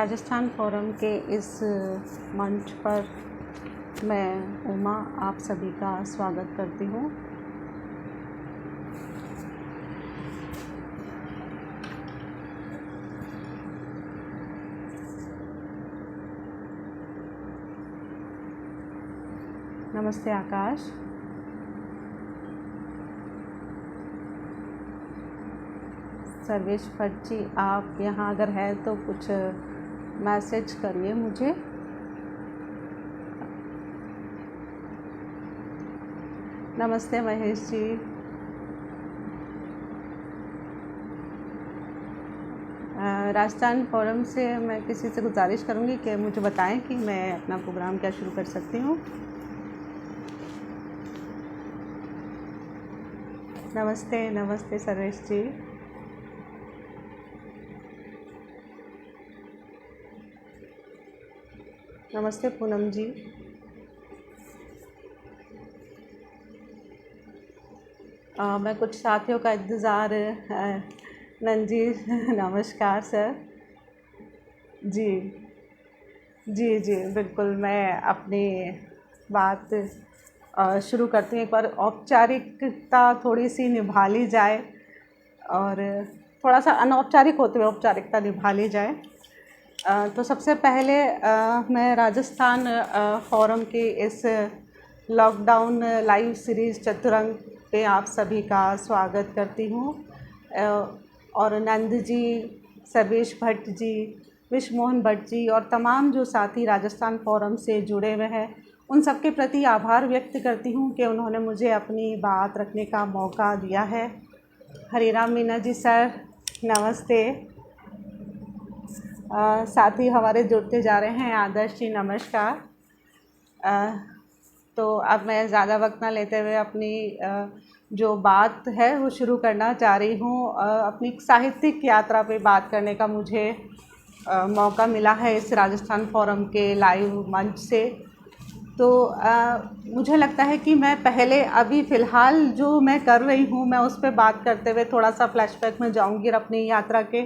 Rajasthan forum के इस मंच पर मैं उमा आप सभी का स्वागत करती हूँ। नमस्ते आकाश। सर्वेश भट्ट जी, आप यहाँ अगर है तो कुछ मैसेज करिए मुझे। नमस्ते महेश जी। राजस्थान फोरम से मैं किसी से गुजारिश करूँगी कि मुझे बताएं कि मैं अपना प्रोग्राम क्या शुरू कर सकती हूँ। नमस्ते नमस्ते सर्वेश जी। नमस्ते पूनम जी। मैं कुछ साथियों का इंतज़ार नंजी नमस्कार सर जी जी बिल्कुल। मैं अपनी बात शुरू करती हूँ। एक बार औपचारिकता थोड़ी सी निभा ली जाए और थोड़ा सा अनौपचारिक होते हुए औपचारिकता निभा ली जाए। तो सबसे पहले मैं राजस्थान फोरम की इस लॉकडाउन लाइव सीरीज़ चतुरंग पे आप सभी का स्वागत करती हूँ। और नंद जी, सर्वेश भट्ट जी, विश्व मोहन भट्ट जी और तमाम जो साथी राजस्थान फोरम से जुड़े हुए हैं उन सबके प्रति आभार व्यक्त करती हूँ कि उन्होंने मुझे अपनी बात रखने का मौका दिया है। हरिराम मीना जी सर नमस्ते। साथी हमारे जुड़ते जा रहे हैं। आदर्श जी नमस्कार। तो अब मैं ज़्यादा वक्त ना लेते हुए अपनी जो बात है वो शुरू करना चाह रही हूँ। अपनी साहित्यिक यात्रा पे बात करने का मुझे मौका मिला है इस राजस्थान फोरम के लाइव मंच से। तो मुझे लगता है कि मैं पहले अभी फ़िलहाल जो मैं कर रही हूँ मैं उस पर बात करते हुए थोड़ा सा फ्लैशबैक में जाऊँगी और अपनी यात्रा के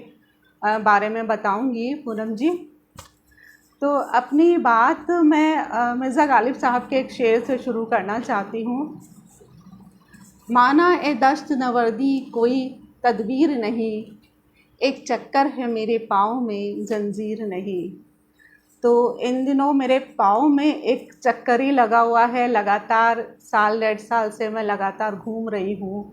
बारे में बताऊंगी पूनम जी। तो अपनी बात मैं मिर्ज़ा गालिब साहब के एक शेर से शुरू करना चाहती हूँ। माना ए दस्त नवर्दी कोई तदबीर नहीं, एक चक्कर है मेरे पाँव में जंजीर नहीं। तो इन दिनों मेरे पाँव में एक चक्कर ही लगा हुआ है। लगातार साल 1.5 साल से मैं लगातार घूम रही हूँ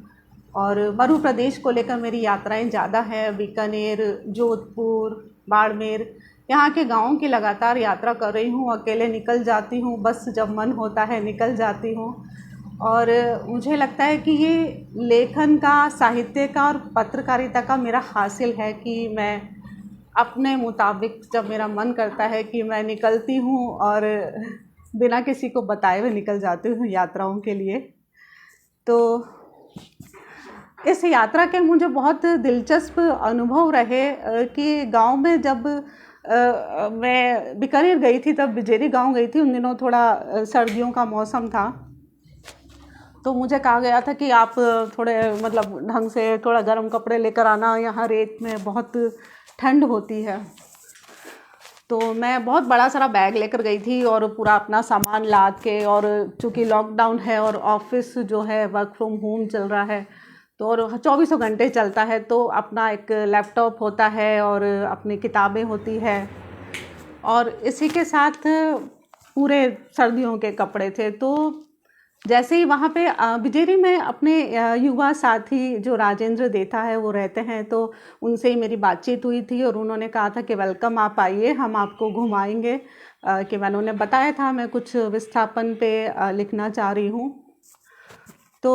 और मरु प्रदेश को लेकर मेरी यात्राएं ज़्यादा हैं। बीकानेर, जोधपुर, बाड़मेर, यहाँ के गाँवों की लगातार यात्रा कर रही हूँ। अकेले निकल जाती हूँ, बस जब मन होता है निकल जाती हूँ। और मुझे लगता है कि ये लेखन का, साहित्य का और पत्रकारिता का मेरा हासिल है कि मैं अपने मुताबिक जब मेरा मन करता है कि मैं निकलती हूँ और बिना किसी को बताए हुए निकल जाती हूँ यात्राओं के लिए। तो इस यात्रा के मुझे बहुत दिलचस्प अनुभव रहे कि गांव में जब मैं बीकानेर गई थी, तब बिजेरी गांव गई थी। उन दिनों थोड़ा सर्दियों का मौसम था, तो मुझे कहा गया था कि आप थोड़े मतलब ढंग से थोड़ा गर्म कपड़े लेकर आना, यहाँ रेत में बहुत ठंड होती है। तो मैं बहुत बड़ा सारा बैग लेकर गई थी और पूरा अपना सामान लाद के, और चूँकि लॉकडाउन है और ऑफिस जो है वर्क फ्रॉम होम चल रहा है तो और 24 घंटे चलता है, तो अपना एक लैपटॉप होता है और अपनी किताबें होती है और इसी के साथ पूरे सर्दियों के कपड़े थे। तो जैसे ही वहाँ पे बिजेरी में अपने युवा साथी जो राजेंद्र देथा है वो रहते हैं, तो उनसे ही मेरी बातचीत हुई थी और उन्होंने कहा था कि वेलकम, आप आइए, हम आपको घुमाएंगे। कि मैंने उन्हें बताया था मैं कुछ विस्थापन पे लिखना चाह रही हूँ। तो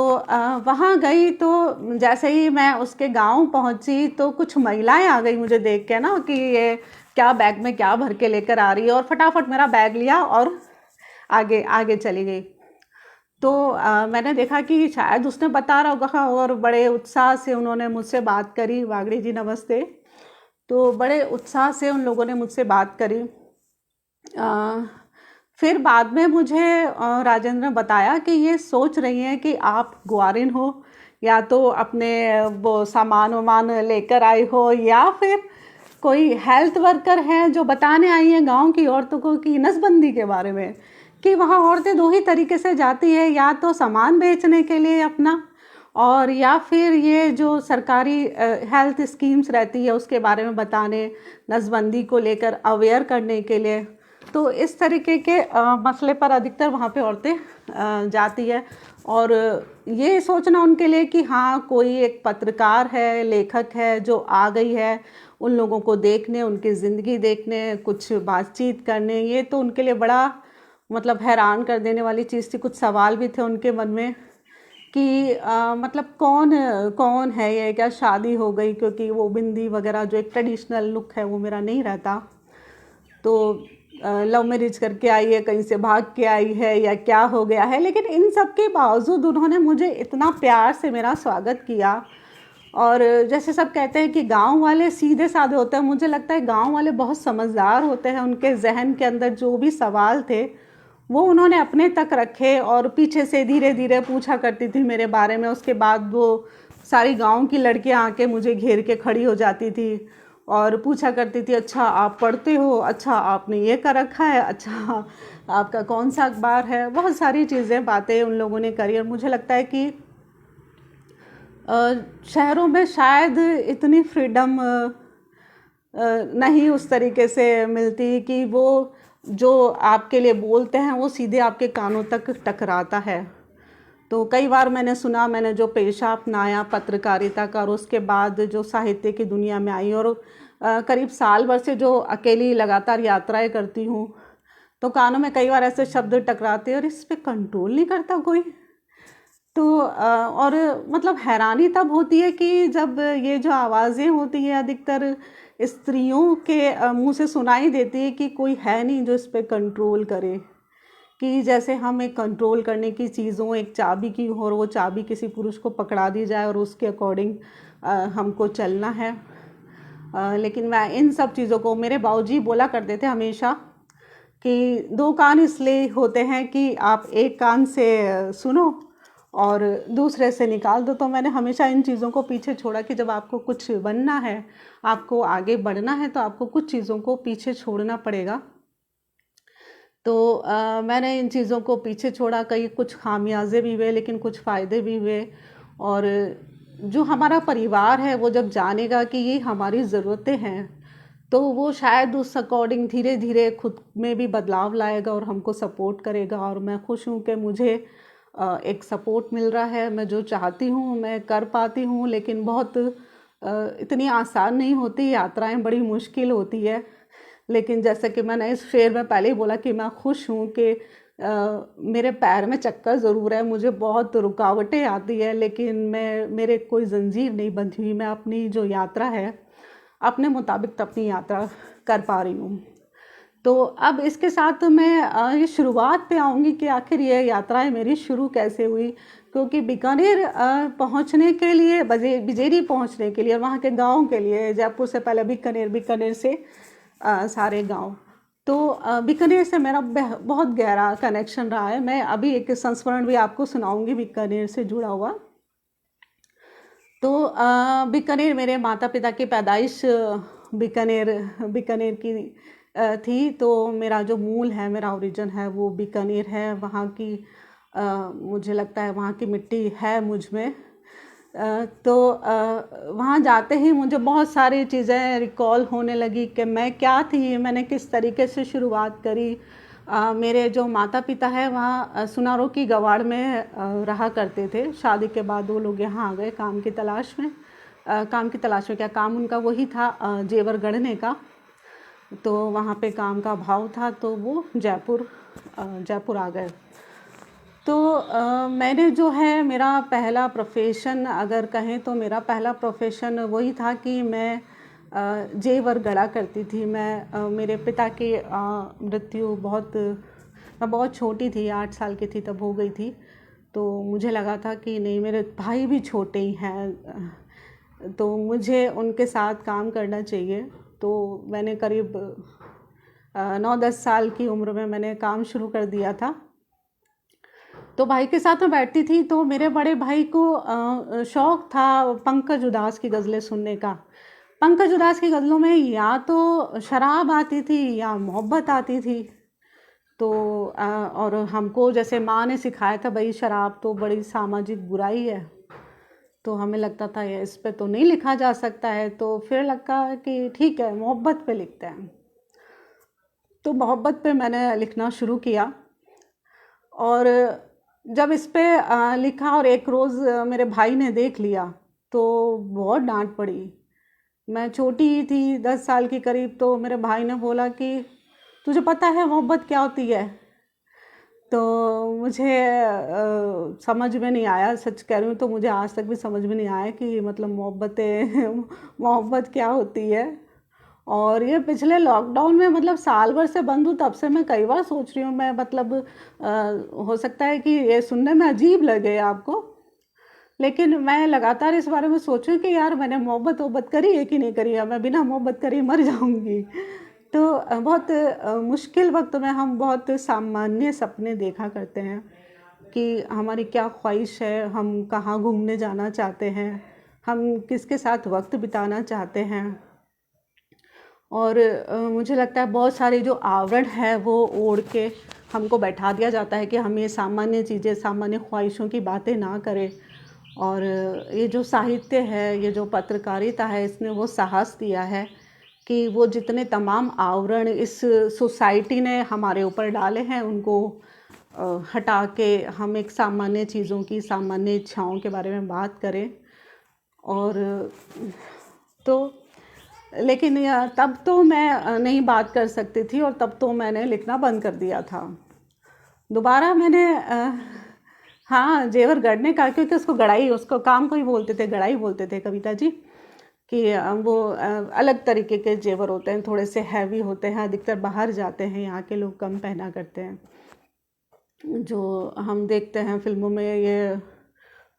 वहाँ गई तो जैसे ही मैं उसके गांव पहुँची तो कुछ महिलाएं आ गई मुझे देख के ना कि ये क्या बैग में क्या भर के लेकर आ रही है, और फटाफट मेरा बैग लिया और आगे आगे चली गई। तो मैंने देखा कि शायद उसने बता रहा होगा और बड़े उत्साह से उन्होंने मुझसे बात करी। वागड़ी जी नमस्ते। तो बड़े उत्साह से उन लोगों ने मुझसे बात करी। फिर बाद में मुझे राजेंद्र ने बताया कि ये सोच रही हैं कि आप ग्वारिन हो, या तो अपने वो सामान वामान लेकर आई हो, या फिर कोई हेल्थ वर्कर हैं जो बताने आई हैं गांव की औरतों को कि नसबंदी के बारे में, कि वहाँ औरतें दो ही तरीके से जाती है, या तो सामान बेचने के लिए अपना, और या फिर ये जो सरकारी हेल्थ स्कीम्स रहती है उसके बारे में बताने, नसबंदी को लेकर अवेयर करने के लिए। तो इस तरीके के मसले पर अधिकतर वहाँ पे औरतें जाती है। और ये सोचना उनके लिए कि हाँ कोई एक पत्रकार है, लेखक है जो आ गई है उन लोगों को देखने, उनकी ज़िंदगी देखने, कुछ बातचीत करने, ये तो उनके लिए बड़ा मतलब हैरान कर देने वाली चीज़ थी। कुछ सवाल भी थे उनके मन में कि मतलब कौन कौन है ये, क्या शादी हो गई, क्योंकि वो बिंदी वगैरह जो एक ट्रेडिशनल लुक है वो मेरा नहीं रहता। तो लव मैरिज करके आई है, कहीं से भाग के आई है, या क्या हो गया है। लेकिन इन सब के बावजूद उन्होंने मुझे इतना प्यार से मेरा स्वागत किया। और जैसे सब कहते हैं कि गांव वाले सीधे साधे होते हैं, मुझे लगता है गांव वाले बहुत समझदार होते हैं। उनके जहन के अंदर जो भी सवाल थे वो उन्होंने अपने तक रखे, और पीछे से धीरे धीरे पूछा करती थी मेरे बारे में। उसके बाद वो सारी गांव की लड़कियां आके मुझे घेर के खड़ी हो जाती थी और पूछा करती थी, अच्छा आप पढ़ते हो, अच्छा आपने ये कर रखा है, अच्छा आपका कौन सा अखबार है। बहुत सारी चीज़ें, बातें उन लोगों ने करी। और मुझे लगता है कि शहरों में शायद इतनी फ्रीडम नहीं उस तरीके से मिलती कि वो जो आपके लिए बोलते हैं वो सीधे आपके कानों तक टकराता है। तो कई बार मैंने सुना, मैंने जो पेशा अपनाया पत्रकारिता का, और उसके बाद जो साहित्य की दुनिया में आई, और करीब साल भर से जो अकेली लगातार यात्राएं करती हूँ, तो कानों में कई बार ऐसे शब्द टकराते हैं, और इस पे कंट्रोल नहीं करता कोई। तो और मतलब हैरानी तब होती है कि जब ये जो आवाज़ें होती हैं अधिकतर स्त्रियों के मुंह से सुनाई देती है कि कोई है नहीं जो इस पे कंट्रोल करे, कि जैसे हम एक कंट्रोल करने की चीज़ों, एक चाबी की हो, और वो चाबी किसी पुरुष को पकड़ा दी जाए और उसके अकॉर्डिंग हमको चलना है। लेकिन मैं इन सब चीज़ों को, मेरे बाबूजी बोला करते थे हमेशा कि दो कान इसलिए होते हैं कि आप एक कान से सुनो और दूसरे से निकाल दो। तो मैंने हमेशा इन चीज़ों को पीछे छोड़ा कि जब आपको कुछ बनना है, आपको आगे बढ़ना है, तो आपको कुछ चीज़ों को पीछे छोड़ना पड़ेगा। तो मैंने इन चीज़ों को पीछे छोड़ा। कई कुछ खामियाजे भी हुए, लेकिन कुछ फ़ायदे भी हुए। और जो हमारा परिवार है वो जब जानेगा कि ये हमारी ज़रूरतें हैं, तो वो शायद उस अकॉर्डिंग धीरे धीरे खुद में भी बदलाव लाएगा और हमको सपोर्ट करेगा। और मैं खुश हूँ कि मुझे एक सपोर्ट मिल रहा है। मैं जो चाहती हूँ मैं कर पाती हूँ, लेकिन बहुत इतनी आसान नहीं होती, यात्राएं बड़ी मुश्किल होती है। लेकिन जैसे कि मैंने इस शेर में पहले ही बोला कि मैं खुश हूँ कि मेरे पैर में चक्कर ज़रूर है, मुझे बहुत रुकावटें आती है, लेकिन मेरे कोई जंजीर नहीं बंधी हुई। मैं अपनी जो यात्रा है अपने मुताबिक अपनी यात्रा कर पा रही हूँ। तो अब इसके साथ मैं ये शुरुआत पे आऊँगी कि आखिर ये यात्राएं मेरी शुरू कैसे हुई। क्योंकि बीकानेर पहुँचने के लिए, बिजेरी पहुँचने के लिए, और वहाँ के गाँव के लिए, जयपुर से पहले बीकानेर, बीकानेर से सारे गांव, तो बीकानेर से मेरा बहुत गहरा कनेक्शन रहा है। मैं अभी एक संस्मरण भी आपको सुनाऊंगी बीकानेर से जुड़ा हुआ। तो बीकानेर, मेरे माता पिता की पैदाइश बीकानेर बीकानेर की थी। तो मेरा जो मूल है, मेरा ओरिजिन है वो बीकानेर है। वहाँ की मुझे लगता है वहाँ की मिट्टी है मुझ में। तो वहाँ जाते ही मुझे बहुत सारी चीज़ें रिकॉल होने लगी कि मैं क्या थी, मैंने किस तरीके से शुरुआत करी। मेरे जो माता पिता हैं वहाँ सुनारों की गवाड़ में रहा करते थे। शादी के बाद वो लोग यहाँ आ गए काम की तलाश में। काम की तलाश में क्या, काम उनका वही था जेवर गढ़ने का। तो वहाँ पे काम का अभाव था, तो वो जयपुर आ गए। तो मैंने जो है, मेरा पहला प्रोफेशन अगर कहें तो मेरा पहला प्रोफेशन वही था कि मैं जेवर गढ़ा करती थी। मैं मेरे पिता की मृत्यु मैं बहुत छोटी थी, 8 साल की थी तब हो गई थी। तो मुझे लगा था कि नहीं, मेरे भाई भी छोटे ही हैं, तो मुझे उनके साथ काम करना चाहिए। तो मैंने करीब 9-10 साल की उम्र में मैंने काम शुरू कर दिया था। तो भाई के साथ मैं बैठती थी, तो मेरे बड़े भाई को शौक़ था पंकज उधास की गज़लें सुनने का। पंकज उधास की गज़लों में या तो शराब आती थी या मोहब्बत आती थी। तो और हमको जैसे माँ ने सिखाया था भाई शराब तो बड़ी सामाजिक बुराई है, तो हमें लगता था ये इस पे तो नहीं लिखा जा सकता है, तो फिर लगा कि ठीक है मोहब्बत पे लिखते हैं। तो मोहब्बत पे मैंने लिखना शुरू किया, और जब इस पे लिखा और एक रोज़ मेरे भाई ने देख लिया तो बहुत डांट पड़ी। मैं छोटी ही थी 10 साल की करीब, तो मेरे भाई ने बोला कि तुझे पता है मोहब्बत क्या होती है? तो मुझे समझ में नहीं आया, सच कह रही हूँ, तो मुझे आज तक भी समझ में नहीं आया कि मतलब मोहब्बत क्या होती है। और ये पिछले लॉकडाउन में मतलब साल भर से बंद हूँ, तब से मैं कई बार सोच रही हूँ। मैं मतलब हो सकता है कि ये सुनने में अजीब लगे आपको, लेकिन मैं लगातार इस बारे में सोचूं कि यार मैंने मोहब्बत करी है कि नहीं करी है, मैं बिना मोहब्बत करे मर जाऊंगी। तो बहुत मुश्किल वक्त में हम बहुत सामान्य सपने देखा करते हैं कि हमारी क्या ख्वाहिश है, हम कहाँ घूमने जाना चाहते हैं, हम किसके साथ वक्त बिताना चाहते हैं। और मुझे लगता है बहुत सारे जो आवरण है वो ओढ़ के हमको बैठा दिया जाता है कि हम ये सामान्य चीज़ें, सामान्य ख्वाहिशों की बातें ना करें। और ये जो साहित्य है, ये जो पत्रकारिता है, इसने वो साहस दिया है कि वो जितने तमाम आवरण इस सोसाइटी ने हमारे ऊपर डाले हैं उनको हटा के हम एक सामान्य चीज़ों की, सामान्य इच्छाओं के बारे में बात करें। और तो लेकिन तब तो मैं नहीं बात कर सकती थी, और तब तो मैंने लिखना बंद कर दिया था। दोबारा मैंने हाँ, जेवर गढ़ने का, क्योंकि उसको गढ़ाई, उसको काम को ही बोलते थे, गढ़ाई बोलते थे कविता जी, कि वो अलग तरीके के जेवर होते हैं, थोड़े से हैवी होते हैं, अधिकतर बाहर जाते हैं, यहाँ के लोग कम पहना करते हैं। जो हम देखते हैं फिल्मों में, ये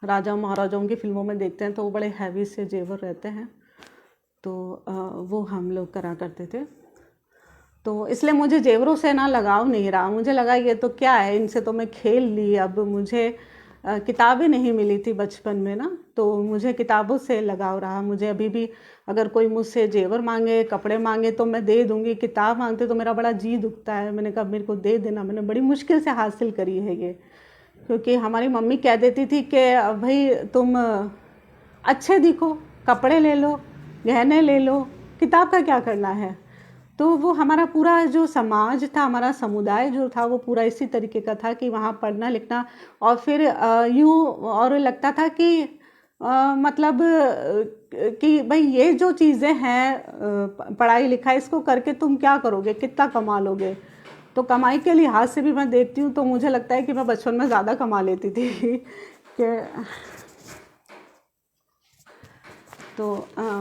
राजा महाराजाओं की फिल्मों में देखते हैं, तो वो बड़े हैवी से जेवर रहते हैं, तो वो हम लोग करा करते थे। तो इसलिए मुझे जेवरों से ना लगाव नहीं रहा। मुझे लगा ये तो क्या है, इनसे तो मैं खेल ली। अब मुझे किताबें नहीं मिली थी बचपन में ना, तो मुझे किताबों से लगाव रहा। मुझे अभी भी अगर कोई मुझसे जेवर मांगे, कपड़े मांगे तो मैं दे दूँगी, किताब मांगते तो मेरा बड़ा जी दुखता है। मैंने कहा मेरे को दे देना, मैंने बड़ी मुश्किल से हासिल करी है ये। क्योंकि हमारी मम्मी कह देती थी कि भाई तुम अच्छे दिखो, कपड़े ले लो, गहने ले लो, किताब का क्या करना है। तो वो हमारा पूरा जो समाज था, हमारा समुदाय जो था, वो पूरा इसी तरीके का था कि वहाँ पढ़ना लिखना, और फिर यूँ और लगता था कि मतलब कि भाई ये जो चीज़ें हैं, पढ़ाई लिखाई, इसको करके तुम क्या करोगे, कितना कमा लोगे। तो कमाई के लिहाज से भी मैं देखती हूँ तो मुझे लगता है कि मैं बचपन में ज़्यादा कमा लेती थी कि तो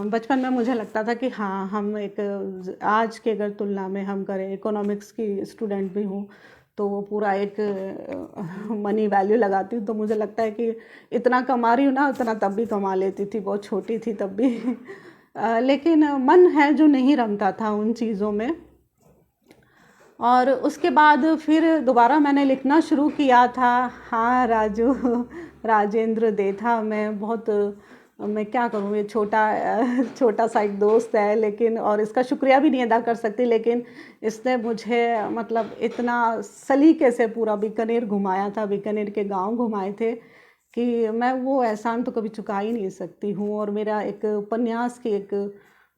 बचपन में मुझे लगता था कि हाँ, हम एक आज के अगर तुलना में हम करें, इकोनॉमिक्स की स्टूडेंट भी हूँ, तो वो पूरा एक मनी वैल्यू लगाती हूँ, तो मुझे लगता है कि इतना कमा रही हूँ ना, उतना तब भी कमा लेती थी, बहुत छोटी थी तब भी लेकिन मन है जो नहीं रमता था उन चीज़ों में। और उसके बाद फिर दोबारा मैंने लिखना शुरू किया था। हाँ राजू, राजेंद्र दे था। मैं क्या करूँ, ये छोटा सा एक दोस्त है, लेकिन और इसका शुक्रिया भी नहीं अदा कर सकती, लेकिन इसने मुझे मतलब इतना सलीके से पूरा बीकानेर घुमाया था, बीकानेर के गांव घुमाए थे कि मैं वो एहसान तो कभी चुका ही नहीं सकती हूँ। और मेरा एक उपन्यास की एक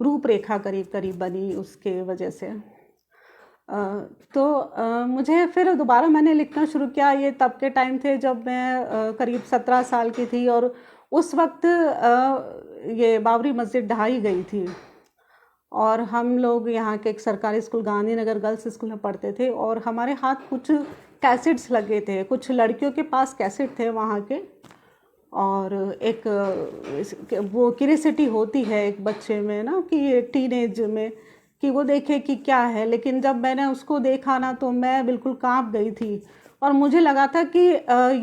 रूपरेखा करीब करीब बनी उसके वजह से। तो मुझे फिर दोबारा मैंने लिखना शुरू किया। ये तब के टाइम थे जब मैं करीब 17 साल की थी, और उस वक्त ये बाबरी मस्जिद ढाई गई थी, और हम लोग यहाँ के एक सरकारी स्कूल, गांधीनगर गर्ल्स स्कूल में पढ़ते थे, और हमारे हाथ कुछ कैसेट्स लगे थे, कुछ लड़कियों के पास कैसेट थे वहाँ के। और एक वो क्यूरियोसिटी होती है एक बच्चे में ना, कि टीनेज में, कि वो देखे कि क्या है। लेकिन जब मैंने उसको देखा ना, तो मैं बिल्कुल कांप गई थी, और मुझे लगा था कि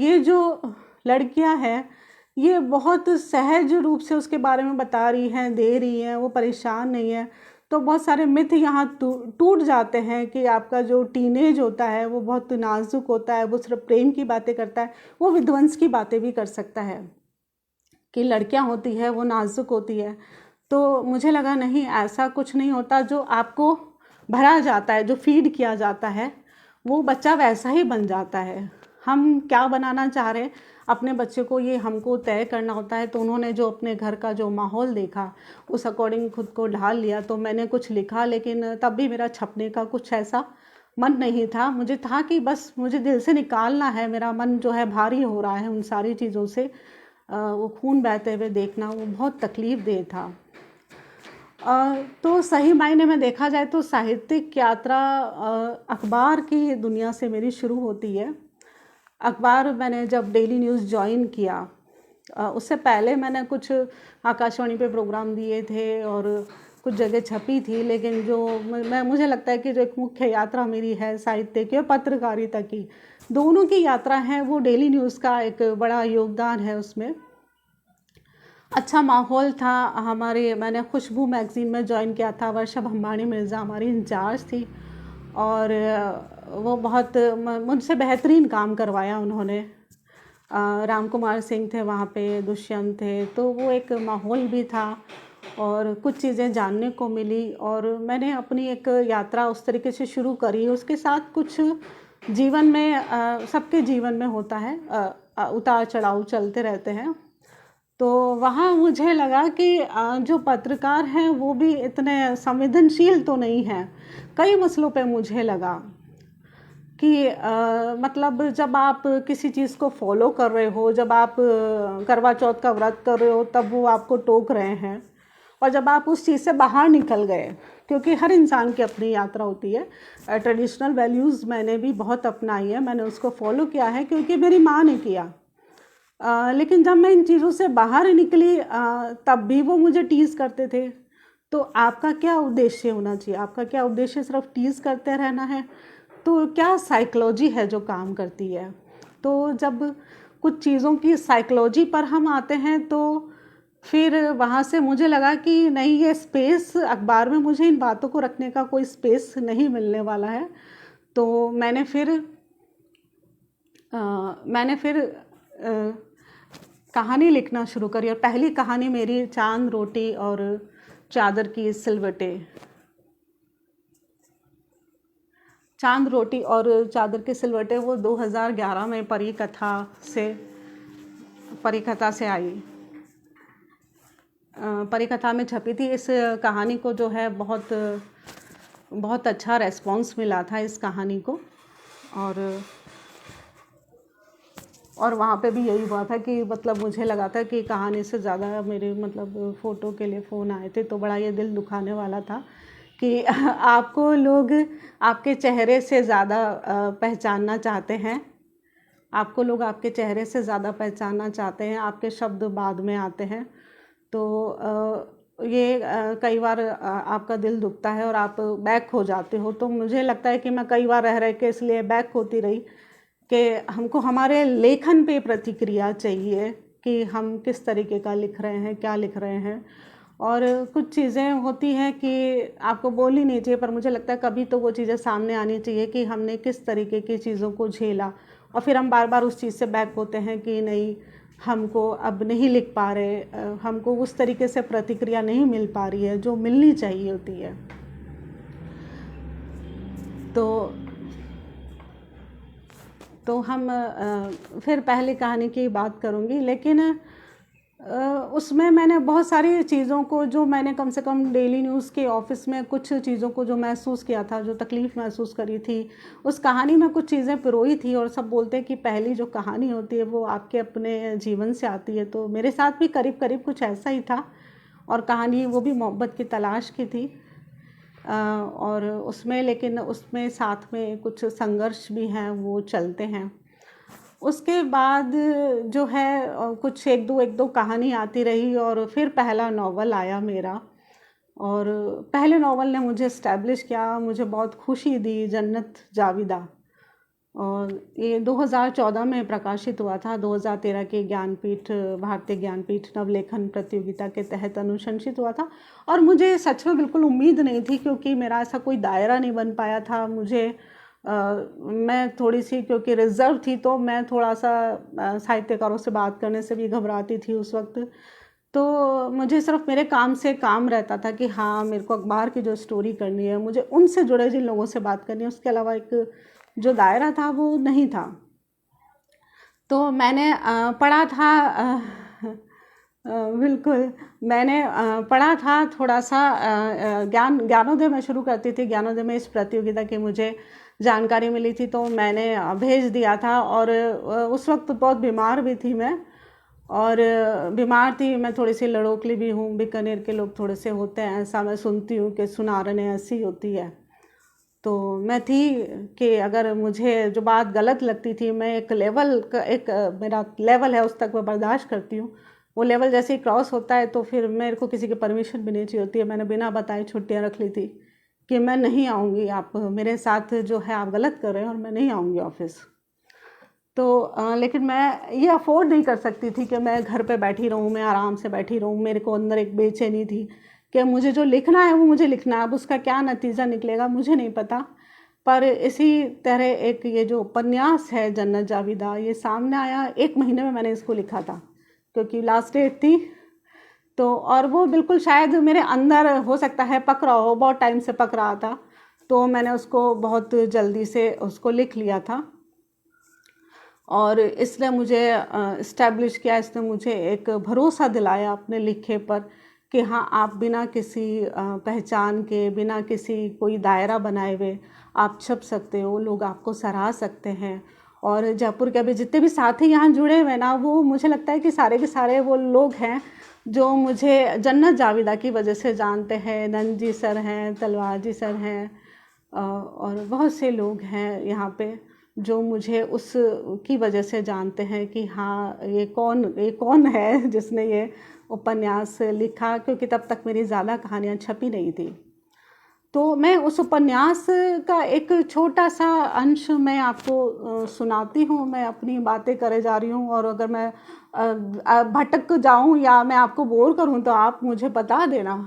ये जो लड़कियां हैं, ये बहुत सहज रूप से उसके बारे में बता रही हैं, दे रही हैं, वो परेशान नहीं है। तो बहुत सारे मिथ यहाँ टूट जाते हैं कि आपका जो टीनेज होता है वो बहुत नाजुक होता है, वो सिर्फ प्रेम की बातें करता है, वो विध्वंस की बातें भी कर सकता है, कि लड़कियां होती है वो नाजुक होती है। तो मुझे लगा नहीं, ऐसा कुछ नहीं होता। जो आपको भरा जाता है, जो फीड किया जाता है, वो बच्चा वैसा ही बन जाता है। हम क्या बनाना चाह रहे हैं अपने बच्चे को, ये हमको तय करना होता है। तो उन्होंने जो अपने घर का जो माहौल देखा उस अकॉर्डिंग खुद को ढाल लिया। तो मैंने कुछ लिखा, लेकिन तब भी मेरा छपने का कुछ ऐसा मन नहीं था। मुझे था कि बस मुझे दिल से निकालना है, मेरा मन जो है भारी हो रहा है उन सारी चीज़ों से। वो खून बहते हुए देखना वो बहुत तकलीफ़ देह था। तो सही मायने में देखा जाए तो साहित्यिक यात्रा अखबार की दुनिया से मेरी शुरू होती है। अखबार मैंने जब डेली न्यूज़ ज्वाइन किया, उससे पहले मैंने कुछ आकाशवाणी पे प्रोग्राम दिए थे और कुछ जगह छपी थी। लेकिन जो मुझे लगता है कि जो एक मुख्य यात्रा मेरी है साहित्य की और पत्रकारिता की, दोनों की यात्रा है, वो डेली न्यूज़ का एक बड़ा योगदान है उसमें। अच्छा माहौल था हमारे। मैंने खुशबू मैगज़ीन में ज्वाइन किया था। वर्षा भंबानी मिर्ज़ा हमारी इंचार्ज थी और वो बहुत मुझसे बेहतरीन काम करवाया उन्होंने। राम कुमार सिंह थे वहाँ पे, दुष्यंत थे, तो वो एक माहौल भी था और कुछ चीज़ें जानने को मिली। और मैंने अपनी एक यात्रा उस तरीके से शुरू करी। उसके साथ कुछ जीवन में सबके जीवन में होता है, उतार चढ़ाव चलते रहते हैं। तो वहाँ मुझे लगा कि जो पत्रकार हैं वो भी इतने संवेदनशील तो नहीं हैं। कई मसलों पे मुझे लगा कि मतलब जब आप किसी चीज़ को फॉलो कर रहे हो, जब आप करवा चौथ का व्रत कर रहे हो तब वो आपको टोक रहे हैं, और जब आप उस चीज़ से बाहर निकल गए, क्योंकि हर इंसान की अपनी यात्रा होती है। ट्रेडिशनल वैल्यूज़ मैंने भी बहुत अपनाई है, मैंने उसको फॉलो किया है क्योंकि मेरी माँ ने किया। लेकिन जब मैं इन चीज़ों से बाहर निकली तब भी वो मुझे टीज़ करते थे। तो आपका क्या उद्देश्य होना चाहिए? आपका क्या उद्देश्य सिर्फ टीज़ करते रहना है? तो क्या साइकोलॉजी है जो काम करती है? तो जब कुछ चीज़ों की साइकोलॉजी पर हम आते हैं तो फिर वहाँ से मुझे लगा कि नहीं, ये स्पेस अखबार में मुझे इन बातों को रखने का कोई स्पेस नहीं मिलने वाला है। तो मैंने फिर कहानी लिखना शुरू करी और पहली कहानी मेरी चांद रोटी और चादर की सिलवटें। चांद रोटी और चादर की सिलवटें वो 2011 में परिकथा से आई, परिकथा में छपी थी। इस कहानी को जो है बहुत अच्छा रेस्पॉन्स मिला था इस कहानी को। और वहाँ पे भी यही हुआ था कि मतलब मुझे लगा था कि कहानी से ज़्यादा मेरे मतलब फ़ोटो के लिए फ़ोन आए थे। तो बड़ा ये दिल दुखाने वाला था कि आपको लोग आपके चेहरे से ज़्यादा पहचानना चाहते हैं, आपको लोग आपके चेहरे से ज़्यादा पहचानना चाहते हैं, आपके शब्द बाद में आते हैं। तो ये कई बार आपका दिल दुखता है और आप बैक हो जाते हो। तो मुझे लगता है कि मैं कई बार रह के इसलिए बैक होती रही कि हमको हमारे लेखन पे प्रतिक्रिया चाहिए कि हम किस तरीके का लिख रहे हैं, क्या लिख रहे हैं। और कुछ चीज़ें होती हैं कि आपको बोलनी नहीं चाहिए, पर मुझे लगता है कभी तो वो चीज़ें सामने आनी चाहिए कि हमने किस तरीके की चीज़ों को झेला। और फिर हम बार बार उस चीज़ से बैक होते हैं कि नहीं, हमको अब नहीं लिख पा रहे, हमको उस तरीके से प्रतिक्रिया नहीं मिल पा रही है जो मिलनी चाहिए होती है। तो हम फिर पहली कहानी की बात करूँगी, लेकिन उसमें मैंने बहुत सारी चीज़ों को, जो मैंने कम से कम डेली न्यूज़ के ऑफिस में कुछ चीज़ों को जो महसूस किया था, जो तकलीफ़ महसूस करी थी, उस कहानी में कुछ चीज़ें पिरोई थी। और सब बोलते हैं कि पहली जो कहानी होती है वो आपके अपने जीवन से आती है। तो मेरे साथ भी करीब करीब कुछ ऐसा ही था, और कहानी वो भी मोहब्बत की तलाश की थी। और लेकिन उसमें साथ में कुछ संघर्ष भी हैं, वो चलते हैं। उसके बाद जो है कुछ एक दो कहानी आती रही और फिर पहला नावल आया मेरा। और पहले नावल ने मुझे इस्टेब्लिश किया, मुझे बहुत खुशी दी, जन्नत जाविदा। और ये 2014 में प्रकाशित हुआ था। 2013 के भारतीय ज्ञानपीठ नवलेखन प्रतियोगिता के तहत अनुशंसित हुआ था। और मुझे सच में बिल्कुल उम्मीद नहीं थी, क्योंकि मेरा ऐसा कोई दायरा नहीं बन पाया था। मैं थोड़ी सी क्योंकि रिज़र्व थी, तो मैं थोड़ा सा साहित्यकारों से बात करने से भी घबराती थी उस वक्त। तो मुझे सिर्फ मेरे काम से काम रहता था कि हाँ, मेरे को अखबार की जो स्टोरी करनी है, मुझे उनसे जुड़े जिन लोगों से बात करनी है, उसके अलावा एक जो दायरा था वो नहीं था। तो मैंने पढ़ा था बिल्कुल, मैंने पढ़ा था थोड़ा सा ज्ञानोदय में शुरू करती थी। ज्ञानोदय में इस प्रतियोगिता की मुझे जानकारी मिली थी, तो मैंने भेज दिया था। और उस वक्त बहुत बीमार भी थी मैं, और बीमार थी मैं, थोड़ी सी लड़ोकली भी हूँ। बीकानेर के लोग थोड़े से होते हैं, ऐसा मैं सुनती हूँ कि सुनारने ऐसी होती है। तो मैं थी कि अगर मुझे जो बात गलत लगती थी, मैं एक लेवल का, एक मेरा लेवल है उस तक मैं बर्दाश्त करती हूँ। वो लेवल जैसे ही क्रॉस होता है तो फिर मेरे को किसी की परमिशन भी नहीं चाहिए होती है। मैंने बिना बताए छुट्टियाँ रख ली थी कि मैं नहीं आऊँगी, आप मेरे साथ जो है आप गलत कर रहे हैं और मैं नहीं आऊँगी ऑफिस। तो लेकिन मैं ये अफोर्ड नहीं कर सकती थी कि मैं घर पे बैठी रहूँ, मैं आराम से बैठी रहूँ। मेरे को अंदर एक बेचैनी थी कि मुझे जो लिखना है वो मुझे लिखना है, अब उसका क्या नतीजा निकलेगा मुझे नहीं पता। पर इसी तरह एक ये जो उपन्यास है जन्नत जाविदा, ये सामने आया, 1 महीने में मैंने इसको लिखा था क्योंकि लास्ट डेट थी। तो और वो बिल्कुल शायद मेरे अंदर हो सकता है पक रहा हो, बहुत टाइम से पक रहा था, तो मैंने उसको बहुत जल्दी से उसको लिख लिया था। और इसने मुझे इस्टेब्लिश किया, इसने मुझे एक भरोसा दिलाया अपने लिखे पर कि हाँ, आप बिना किसी पहचान के, बिना किसी कोई दायरा बनाए हुए आप छप सकते हो, लोग आपको सराह सकते हैं। और जयपुर के अभी जितने भी साथी यहाँ जुड़े हुए ना, वो मुझे लगता है कि सारे के सारे वो लोग हैं जो मुझे जन्नत जाविदा की वजह से जानते हैं। नंद जी सर हैं, तलवार जी सर हैं, और बहुत से लोग हैं यहाँ पे जो मुझे उस की वजह से जानते हैं कि हाँ, ये कौन है जिसने ये उपन्यास लिखा, क्योंकि तब तक मेरी ज़्यादा कहानियाँ छपी नहीं थी। तो मैं उस उपन्यास का एक छोटा सा अंश मैं आपको सुनाती हूँ। मैं अपनी बातें करे जा रही हूँ, और अगर मैं भटक जाऊँ या मैं आपको बोर करूँ तो आप मुझे बता देना।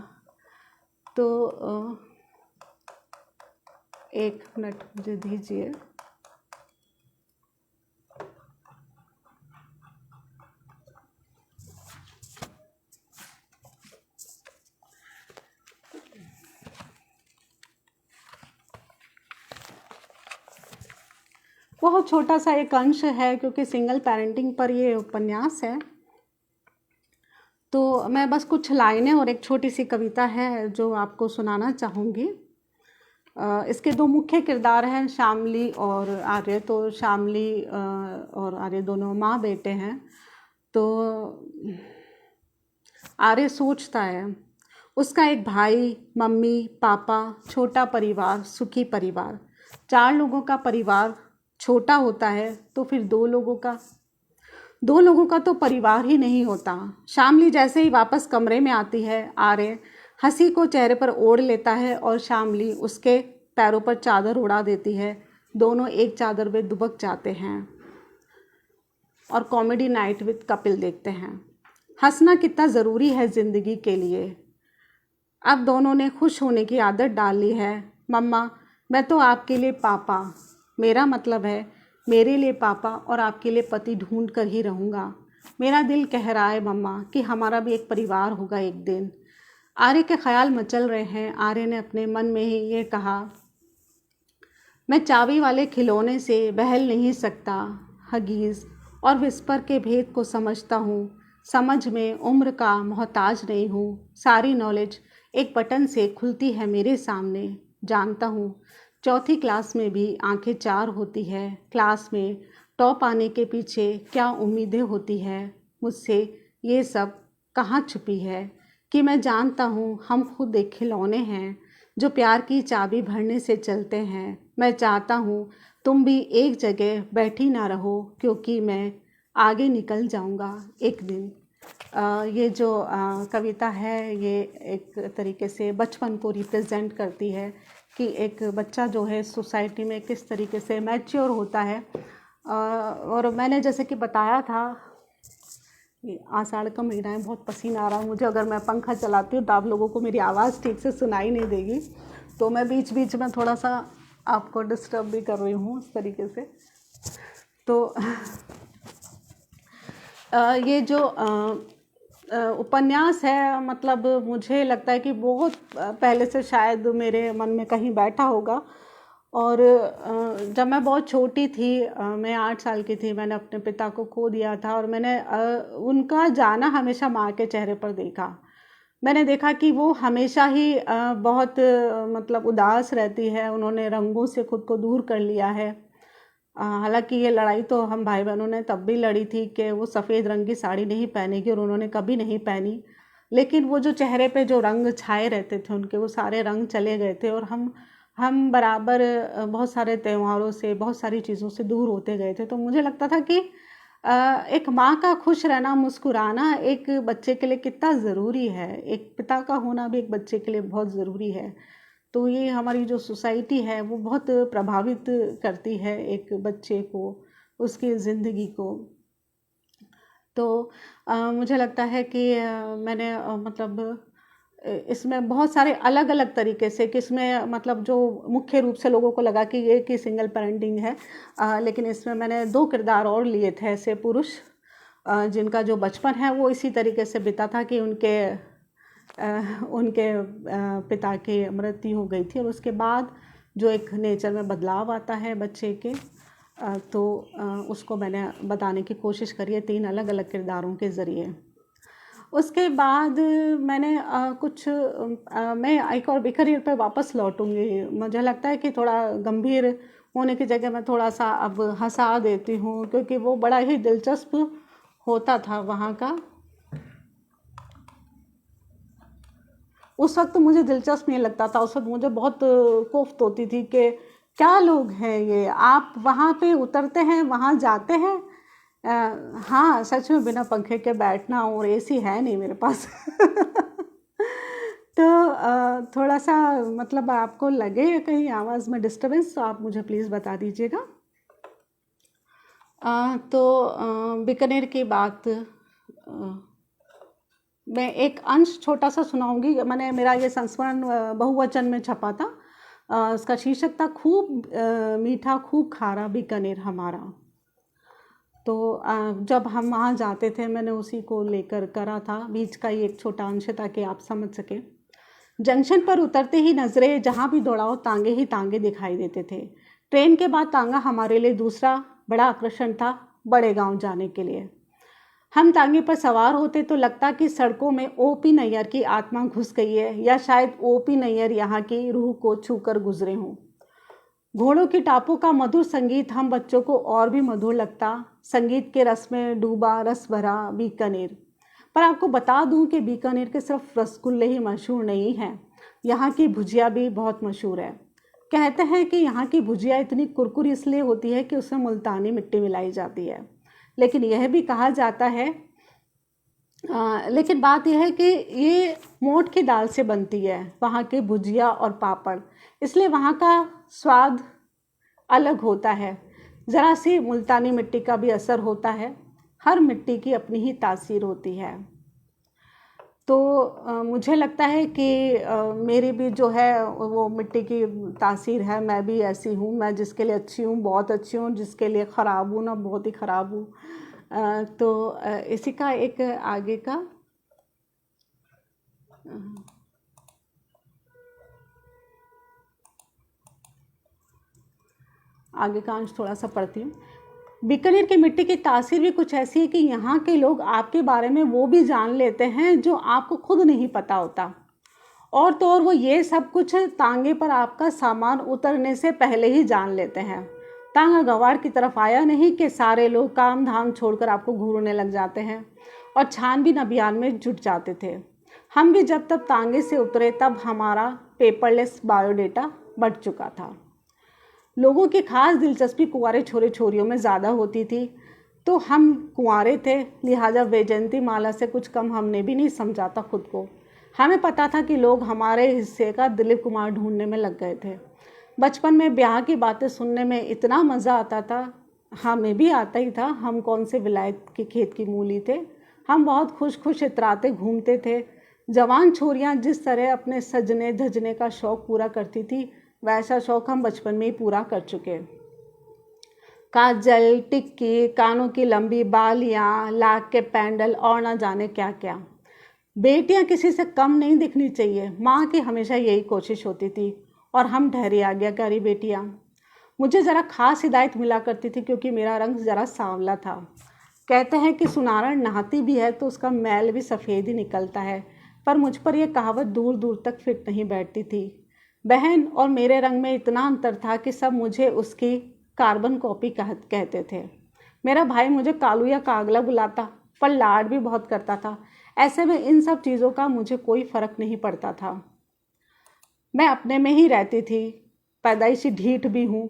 तो 1 मिनट मुझे दीजिए। बहुत छोटा सा एक अंश है क्योंकि सिंगल पेरेंटिंग पर ये उपन्यास है। तो मैं बस कुछ लाइनें और एक छोटी सी कविता है जो आपको सुनाना चाहूँगी। इसके 2 मुख्य किरदार हैं, शामली और आर्य। तो शामली और आर्य दोनों माँ बेटे हैं। तो आर्य सोचता है, उसका एक भाई, मम्मी, पापा, छोटा परिवार, सुखी परिवार। 4 लोगों का परिवार छोटा होता है तो फिर 2 लोगों का तो परिवार ही नहीं होता। शामली जैसे ही वापस कमरे में आती है, आर्य हंसी को चेहरे पर ओढ़ लेता है और शामली उसके पैरों पर चादर उड़ा देती है। दोनों एक चादर में दुबक जाते हैं और कॉमेडी नाइट विद कपिल देखते हैं। हंसना कितना ज़रूरी है ज़िंदगी के लिए। अब दोनों ने खुश होने की आदत डाल ली है। मम्मा, मैं तो आपके लिए पापा, मेरा मतलब है मेरे लिए पापा और आपके लिए पति ढूंढ कर ही रहूँगा। मेरा दिल कह रहा है मम्मा कि हमारा भी एक परिवार होगा एक दिन। आर्य के ख्याल मचल रहे हैं। आर्य ने अपने मन में ही ये कहा, मैं चाबी वाले खिलौने से बहल नहीं सकता। हगीज़ और विस्पर के भेद को समझता हूँ। समझ में उम्र का मोहताज नहीं हूँ। सारी नॉलेज एक बटन से खुलती है मेरे सामने। जानता हूँ 4th क्लास में भी आंखें 4 होती है। क्लास में टॉप आने के पीछे क्या उम्मीदें होती है। मुझसे ये सब कहाँ छुपी है कि मैं जानता हूँ हम खुद एक खिलौने हैं जो प्यार की चाबी भरने से चलते हैं। मैं चाहता हूँ तुम भी एक जगह बैठी ना रहो क्योंकि मैं आगे निकल जाऊँगा एक दिन। ये जो कविता है ये एक तरीके से बचपन को रिप्रेजेंट करती है कि एक बच्चा जो है सोसाइटी में किस तरीके से मैच्योर होता है। और मैंने जैसे कि बताया था, ये आषाढ़ का महीना है, बहुत पसीना आ रहा है मुझे। अगर मैं पंखा चलाती हूँ तो आप लोगों को मेरी आवाज़ ठीक से सुनाई नहीं देगी, तो मैं बीच बीच में थोड़ा सा आपको डिस्टर्ब भी कर रही हूँ इस तरीके से। तो ये जो उपन्यास है, मतलब मुझे लगता है कि बहुत पहले से शायद मेरे मन में कहीं बैठा होगा। और जब मैं बहुत छोटी थी, मैं 8 साल की थी, मैंने अपने पिता को खो दिया था और मैंने उनका जाना हमेशा माँ के चेहरे पर देखा। मैंने देखा कि वो हमेशा ही बहुत मतलब उदास रहती है, उन्होंने रंगों से खुद को दूर कर लिया है। हालांकि ये लड़ाई तो हम भाई बहनों ने तब भी लड़ी थी कि वो सफ़ेद रंग की साड़ी नहीं पहनेगी, और उन्होंने कभी नहीं पहनी। लेकिन वो जो चेहरे पे जो रंग छाए रहते थे उनके, वो सारे रंग चले गए थे, और हम बराबर बहुत सारे त्योहारों से, बहुत सारी चीज़ों से दूर होते गए थे। तो मुझे लगता था कि एक माँ का खुश रहना, मुस्कुराना एक बच्चे के लिए कितना ज़रूरी है, एक पिता का होना भी एक बच्चे के लिए बहुत ज़रूरी है। तो ये हमारी जो सोसाइटी है वो बहुत प्रभावित करती है एक बच्चे को, उसकी ज़िंदगी को। तो मुझे लगता है कि मैंने मतलब इसमें बहुत सारे अलग अलग तरीके से, कि इसमें मतलब जो मुख्य रूप से लोगों को लगा कि ये कि सिंगल पेरेंटिंग है, लेकिन इसमें मैंने 2 किरदार और लिए थे ऐसे पुरुष, जिनका जो बचपन है वो इसी तरीके से बीता था कि उनके पिता की मृत्यु हो गई थी, और उसके बाद जो एक नेचर में बदलाव आता है बच्चे के, तो उसको मैंने बताने की कोशिश करी है 3 अलग अलग किरदारों के ज़रिए। उसके बाद मैंने मैं एक और बीकानेर पे वापस लौटूंगी। मुझे लगता है कि थोड़ा गंभीर होने की जगह मैं थोड़ा सा अब हंसा देती हूँ, क्योंकि वो बड़ा ही दिलचस्प होता था वहाँ का। उस वक्त मुझे दिलचस्प नहीं लगता था, उस वक्त मुझे बहुत कोफ्त होती थी कि क्या लोग हैं ये, आप वहाँ पे उतरते हैं, वहाँ जाते हैं। हाँ, सच में बिना पंखे के बैठना, और एसी है नहीं मेरे पास। तो थोड़ा सा मतलब आपको लगे कहीं आवाज़ में डिस्टर्बेंस, तो आप मुझे प्लीज़ बता दीजिएगा। तो बीकानेर की बात मैं एक अंश छोटा सा सुनाऊंगी। मेरा ये संस्मरण बहुवचन में छपा था। उसका शीर्षक था खूब मीठा खूब खारा बीकानेर हमारा। तो जब हम वहाँ जाते थे, मैंने उसी को लेकर करा था, बीच का ही एक छोटा अंश ताकि आप समझ सकें। जंक्शन पर उतरते ही नज़रें जहाँ भी दौड़ाओ तांगे ही तांगे दिखाई देते थे। ट्रेन के बाद तांगा हमारे लिए दूसरा बड़ा आकर्षण था, बड़े गांव जाने के लिए। हम तांगे पर सवार होते तो लगता कि सड़कों में ओपी नैयर की आत्मा घुस गई है, या शायद ओपी नैयर यहाँ की रूह को छूकर गुजरे हों। घोड़ों की टापों का मधुर संगीत हम बच्चों को और भी मधुर लगता, संगीत के रस में डूबा रस भरा बीकानेर। पर आपको बता दूं कि बीकानेर के सिर्फ रसगुल्ले ही मशहूर नहीं हैं, यहाँ की भुजिया भी बहुत मशहूर है। कहते हैं कि यहाँ की भुजिया इतनी कुरकुरी इसलिए होती है कि उसमें मुल्तानी मिट्टी मिलाई जाती है, लेकिन यह भी कहा जाता है लेकिन बात यह है कि ये मोठ की दाल से बनती है वहाँ के भुजिया और पापड़, इसलिए वहाँ का स्वाद अलग होता है। ज़रा सी मुल्तानी मिट्टी का भी असर होता है, हर मिट्टी की अपनी ही तासीर होती है। तो मुझे लगता है कि मेरी भी जो है वो मिट्टी की तासीर है। मैं भी ऐसी हूँ, मैं जिसके लिए अच्छी हूँ बहुत अच्छी हूँ, जिसके लिए ख़राब हूँ ना बहुत ही ख़राब हूँ। तो इसी का एक आगे का अंश थोड़ा सा पढ़ती हूँ। बीकानेर की मिट्टी की तासीर भी कुछ ऐसी है कि यहाँ के लोग आपके बारे में वो भी जान लेते हैं जो आपको खुद नहीं पता होता, और तो और वो ये सब कुछ तांगे पर आपका सामान उतरने से पहले ही जान लेते हैं। तांगा गवाड़ की तरफ आया नहीं कि सारे लोग काम धाम छोड़कर आपको घूरने लग जाते हैं और छानबीन अभियान में जुट जाते थे। हम भी जब तब तांगे से उतरे तब हमारा पेपरलेस बायोडेटा बढ़ चुका था। लोगों की खास दिलचस्पी कुंवारे छोरे छोरियों में ज़्यादा होती थी, तो हम कुंवारे थे, लिहाजा वैजयंती माला से कुछ कम हमने भी नहीं समझा था खुद को। हमें पता था कि लोग हमारे हिस्से का दिलीप कुमार ढूंढने में लग गए थे। बचपन में ब्याह की बातें सुनने में इतना मज़ा आता था, हमें भी आता ही था। हम कौन से विलायत के खेत की मूली थे, हम बहुत खुश खुश इतराते घूमते थे। जवान छोरियां जिस तरह अपने सजने धजने का शौक़ पूरा करती थी, वैसा शौक़ हम बचपन में ही पूरा कर चुके। काजल, टिक्की, कानों की लंबी बालियाँ, लाख के पैंडल और ना जाने क्या क्या। बेटियां किसी से कम नहीं दिखनी चाहिए, माँ की हमेशा यही कोशिश होती थी। और हम ठहरी आज्ञाकारी बेटियां। मुझे ज़रा खास हिदायत मिला करती थी क्योंकि मेरा रंग ज़रा सांवला था। कहते हैं कि सुनार नहाती भी है तो उसका मैल भी सफ़ेद ही निकलता है, पर मुझ पर यह कहावत दूर दूर तक फिट नहीं बैठती थी। बहन और मेरे रंग में इतना अंतर था कि सब मुझे उसकी कार्बन कॉपी कहते थे। मेरा भाई मुझे कालू या कागला बुलाता, पर लाड भी बहुत करता था। ऐसे में इन सब चीज़ों का मुझे कोई फ़र्क नहीं पड़ता था। मैं अपने में ही रहती थी, पैदाइशी ढीठ भी हूँ।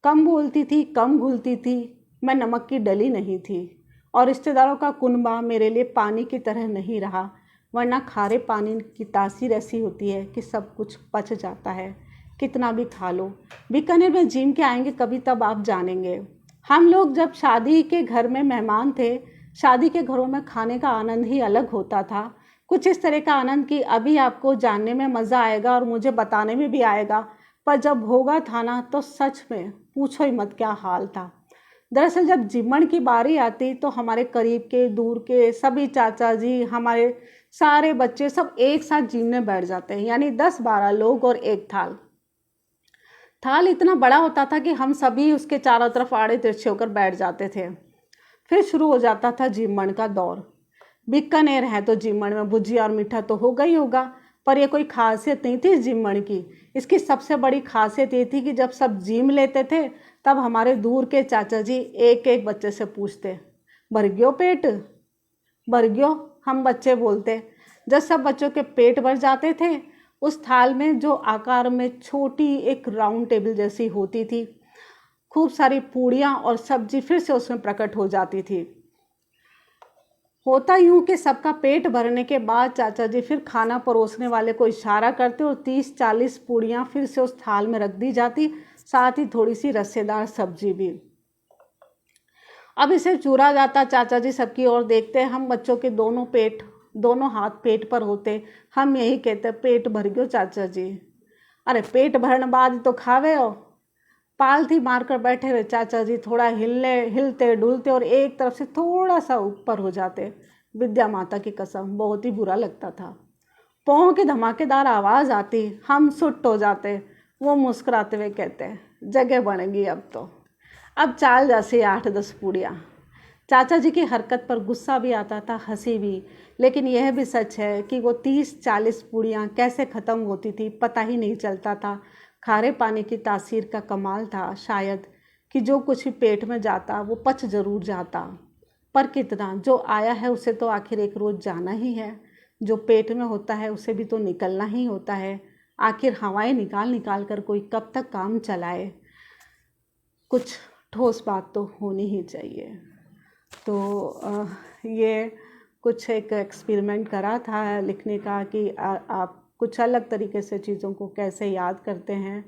कम बोलती थी, कम घुलती थी। मैं नमक की डली नहीं थी। और रिश्तेदारों का कुनबा मेरे लिए पानी की तरह नहीं रहा, वरना खारे पानी की तासीर ऐसी होती है कि सब कुछ पच जाता है, कितना भी खा लो। बीकानेर में जीम के आएंगे कभी, तब आप जानेंगे। हम लोग जब शादी के घर में मेहमान थे, शादी के घरों में खाने का आनंद ही अलग होता था। कुछ इस तरह का आनंद कि अभी आपको जानने में मज़ा आएगा और मुझे बताने में भी आएगा, पर जब होगा था ना तो सच में पूछो ही मत क्या हाल था। दरअसल जब जिमण की बारी आती तो हमारे करीब के, दूर के सभी चाचा जी, हमारे सारे बच्चे सब एक साथ जिमने बैठ जाते हैं, यानी 10-12 लोग और एक थाल। थाल इतना बड़ा होता था कि हम सभी उसके चारों तरफ आड़े तिरछे होकर बैठ जाते थे। फिर शुरू हो जाता था जिमण का दौर। बीकानेर है तो जिमण में भुजिया और मीठा तो होगा ही होगा, पर यह कोई खासियत नहीं थी इस जिमण की। इसकी सबसे बड़ी खासियत ये थी कि जब सब जिम लेते थे तब हमारे दूर के चाचा जी एक एक बच्चे से पूछते, भर गयो पेट? भर गयो, हम बच्चे बोलते। जब सब बच्चों के पेट भर जाते थे, उस थाल में जो आकार में छोटी एक राउंड टेबल जैसी होती थी, खूब सारी पूड़ियाँ और सब्जी फिर से उसमें प्रकट हो जाती थी। होता यूं कि सबका पेट भरने के बाद चाचा जी फिर खाना परोसने वाले को इशारा करते और 30-40 पूड़ियाँ फिर से उस थाल में रख दी जाती, साथ ही थोड़ी सी रसेदार सब्जी भी। अब इसे चूरा जाता, चाचा जी सबकी ओर देखते, हम बच्चों के दोनों हाथ पेट पर होते। हम यही कहते, पेट भर गयो चाचा जी। अरे पेट भरने बाद तो खावे हो। पालथी मारकर बैठे हुए चाचा जी थोड़ा हिलते डुलते और एक तरफ से थोड़ा सा ऊपर हो जाते। विद्या माता की कसम बहुत ही बुरा लगता था। पाँव की धमाकेदार आवाज़ आती, हम सुट हो जाते। वो मुस्कुराते हुए कहते, जगह बनेगी अब तो। अब चाल जैसे 8-10 पूड़ियाँ। चाचा जी की हरकत पर गुस्सा भी आता था, हंसी भी। लेकिन यह भी सच है कि वो 30-40 पूड़ियाँ कैसे ख़त्म होती थी पता ही नहीं चलता था। खारे पानी की तासीर का कमाल था शायद, कि जो कुछ भी पेट में जाता वो पच ज़रूर जाता। पर कितना, जो आया है उसे तो आखिर एक रोज़ जाना ही है। जो पेट में होता है उसे भी तो निकलना ही होता है। आखिर हवाएं निकाल निकाल कर कोई कब तक काम चलाए। कुछ ठोस बात तो होनी ही चाहिए। तो ये कुछ एक एक्सपेरिमेंट करा था लिखने का कि आप कुछ अलग तरीके से चीज़ों को कैसे याद करते हैं।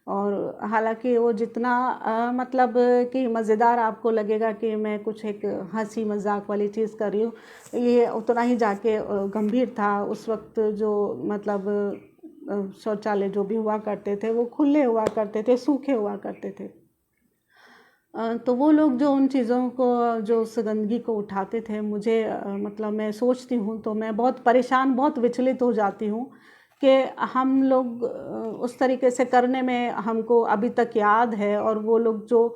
और हालांकि वो जितना मतलब कि मज़ेदार आपको लगेगा कि मैं कुछ एक हंसी मजाक वाली चीज़ कर रही हूँ, ये उतना ही जाके गंभीर था। उस वक्त जो मतलब शौचालय जो भी हुआ करते थे वो खुले हुआ करते थे, सूखे हुआ करते थे। तो वो लोग जो उन चीज़ों को, जो उस गंदगी को उठाते थे, मुझे मतलब मैं सोचती हूँ तो मैं बहुत परेशान, बहुत विचलित हो जाती हूँ कि हम लोग उस तरीके से करने में हमको अभी तक याद है, और वो लोग जो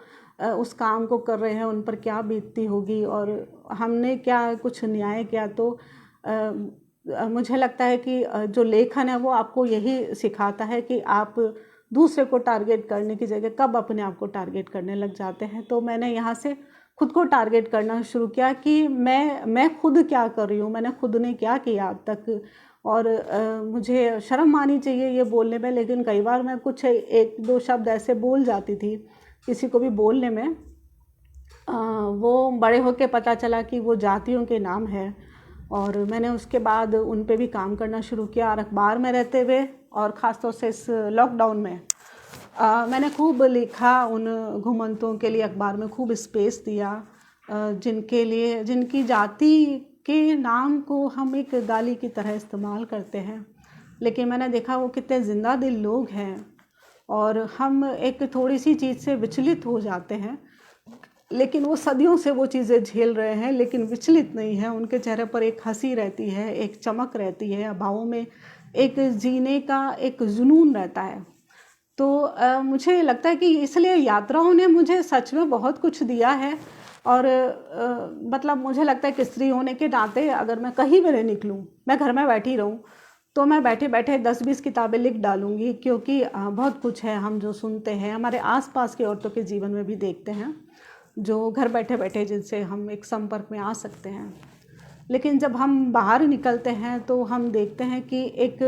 उस काम को कर रहे हैं उन पर क्या बीतती होगी, और हमने क्या कुछ न्याय किया। तो मुझे लगता है कि जो लेखन है वो आपको यही सिखाता है कि आप दूसरे को टारगेट करने की जगह कब अपने आप को टारगेट करने लग जाते हैं। तो मैंने यहाँ से खुद को टारगेट करना शुरू किया कि मैं खुद क्या कर रही हूँ, मैंने खुद ने क्या किया अब तक। और मुझे शर्म आनी चाहिए ये बोलने में, लेकिन कई बार मैं कुछ 1-2 शब्द ऐसे बोल जाती थी किसी को भी बोलने में। वो बड़े होके पता चला कि वो जातियों के नाम है, और मैंने उसके बाद उन पे भी काम करना शुरू किया। और अखबार में रहते हुए और ख़ासतौर से इस लॉकडाउन में मैंने खूब लिखा उन घुमंतों के लिए, अखबार में खूब स्पेस दिया, जिनकी जाति के नाम को हम एक गाली की तरह इस्तेमाल करते हैं। लेकिन मैंने देखा वो कितने ज़िंदा दिल लोग हैं, और हम एक थोड़ी सी चीज़ से विचलित हो जाते हैं। लेकिन वो सदियों से वो चीज़ें झेल रहे हैं, लेकिन विचलित नहीं है। उनके चेहरे पर एक हंसी रहती है, एक चमक रहती है, भावों में एक जीने का एक जुनून रहता है। तो मुझे लगता है कि इसलिए यात्राओं ने मुझे सच में बहुत कुछ दिया है। और मतलब मुझे लगता है कि स्त्री होने के नाते अगर मैं कहीं भी नहीं निकलूँ, मैं घर में बैठी रहूँ, तो मैं बैठे बैठे 10-20 किताबें लिख डालूँगी, क्योंकि बहुत कुछ है हम जो सुनते हैं, हमारे आसपास के औरतों के जीवन में भी देखते हैं, जो घर बैठे बैठे जिनसे हम एक संपर्क में आ सकते हैं। लेकिन जब हम बाहर निकलते हैं तो हम देखते हैं कि एक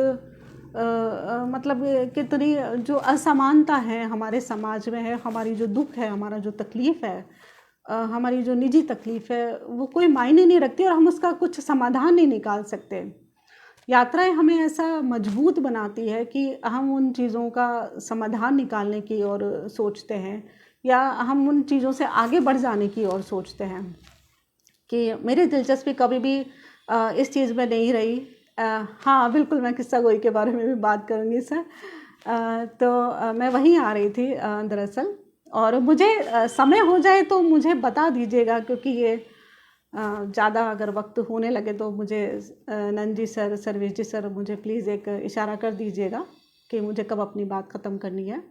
मतलब कितनी जो असमानता है हमारे समाज में है, हमारी जो दुख है, हमारा जो तकलीफ़ है, हमारी जो निजी तकलीफ़ है, वो कोई मायने नहीं रखती और हम उसका कुछ समाधान नहीं निकाल सकते। यात्राएं हमें ऐसा मजबूत बनाती है कि हम उन चीज़ों का समाधान निकालने की ओर सोचते हैं, या हम उन चीज़ों से आगे बढ़ जाने की ओर सोचते हैं। कि मेरी दिलचस्पी कभी भी इस चीज़ में नहीं रही। हाँ, बिल्कुल मैं किस्सा गोई के बारे में भी बात करूँगी सर। तो मैं वहीं आ रही थी दरअसल, और मुझे समय हो जाए तो मुझे बता दीजिएगा, क्योंकि ये ज़्यादा अगर वक्त होने लगे तो मुझे नंद जी सर, सर्वेश जी सर, मुझे प्लीज़ एक इशारा कर दीजिएगा कि मुझे कब अपनी बात ख़त्म करनी है।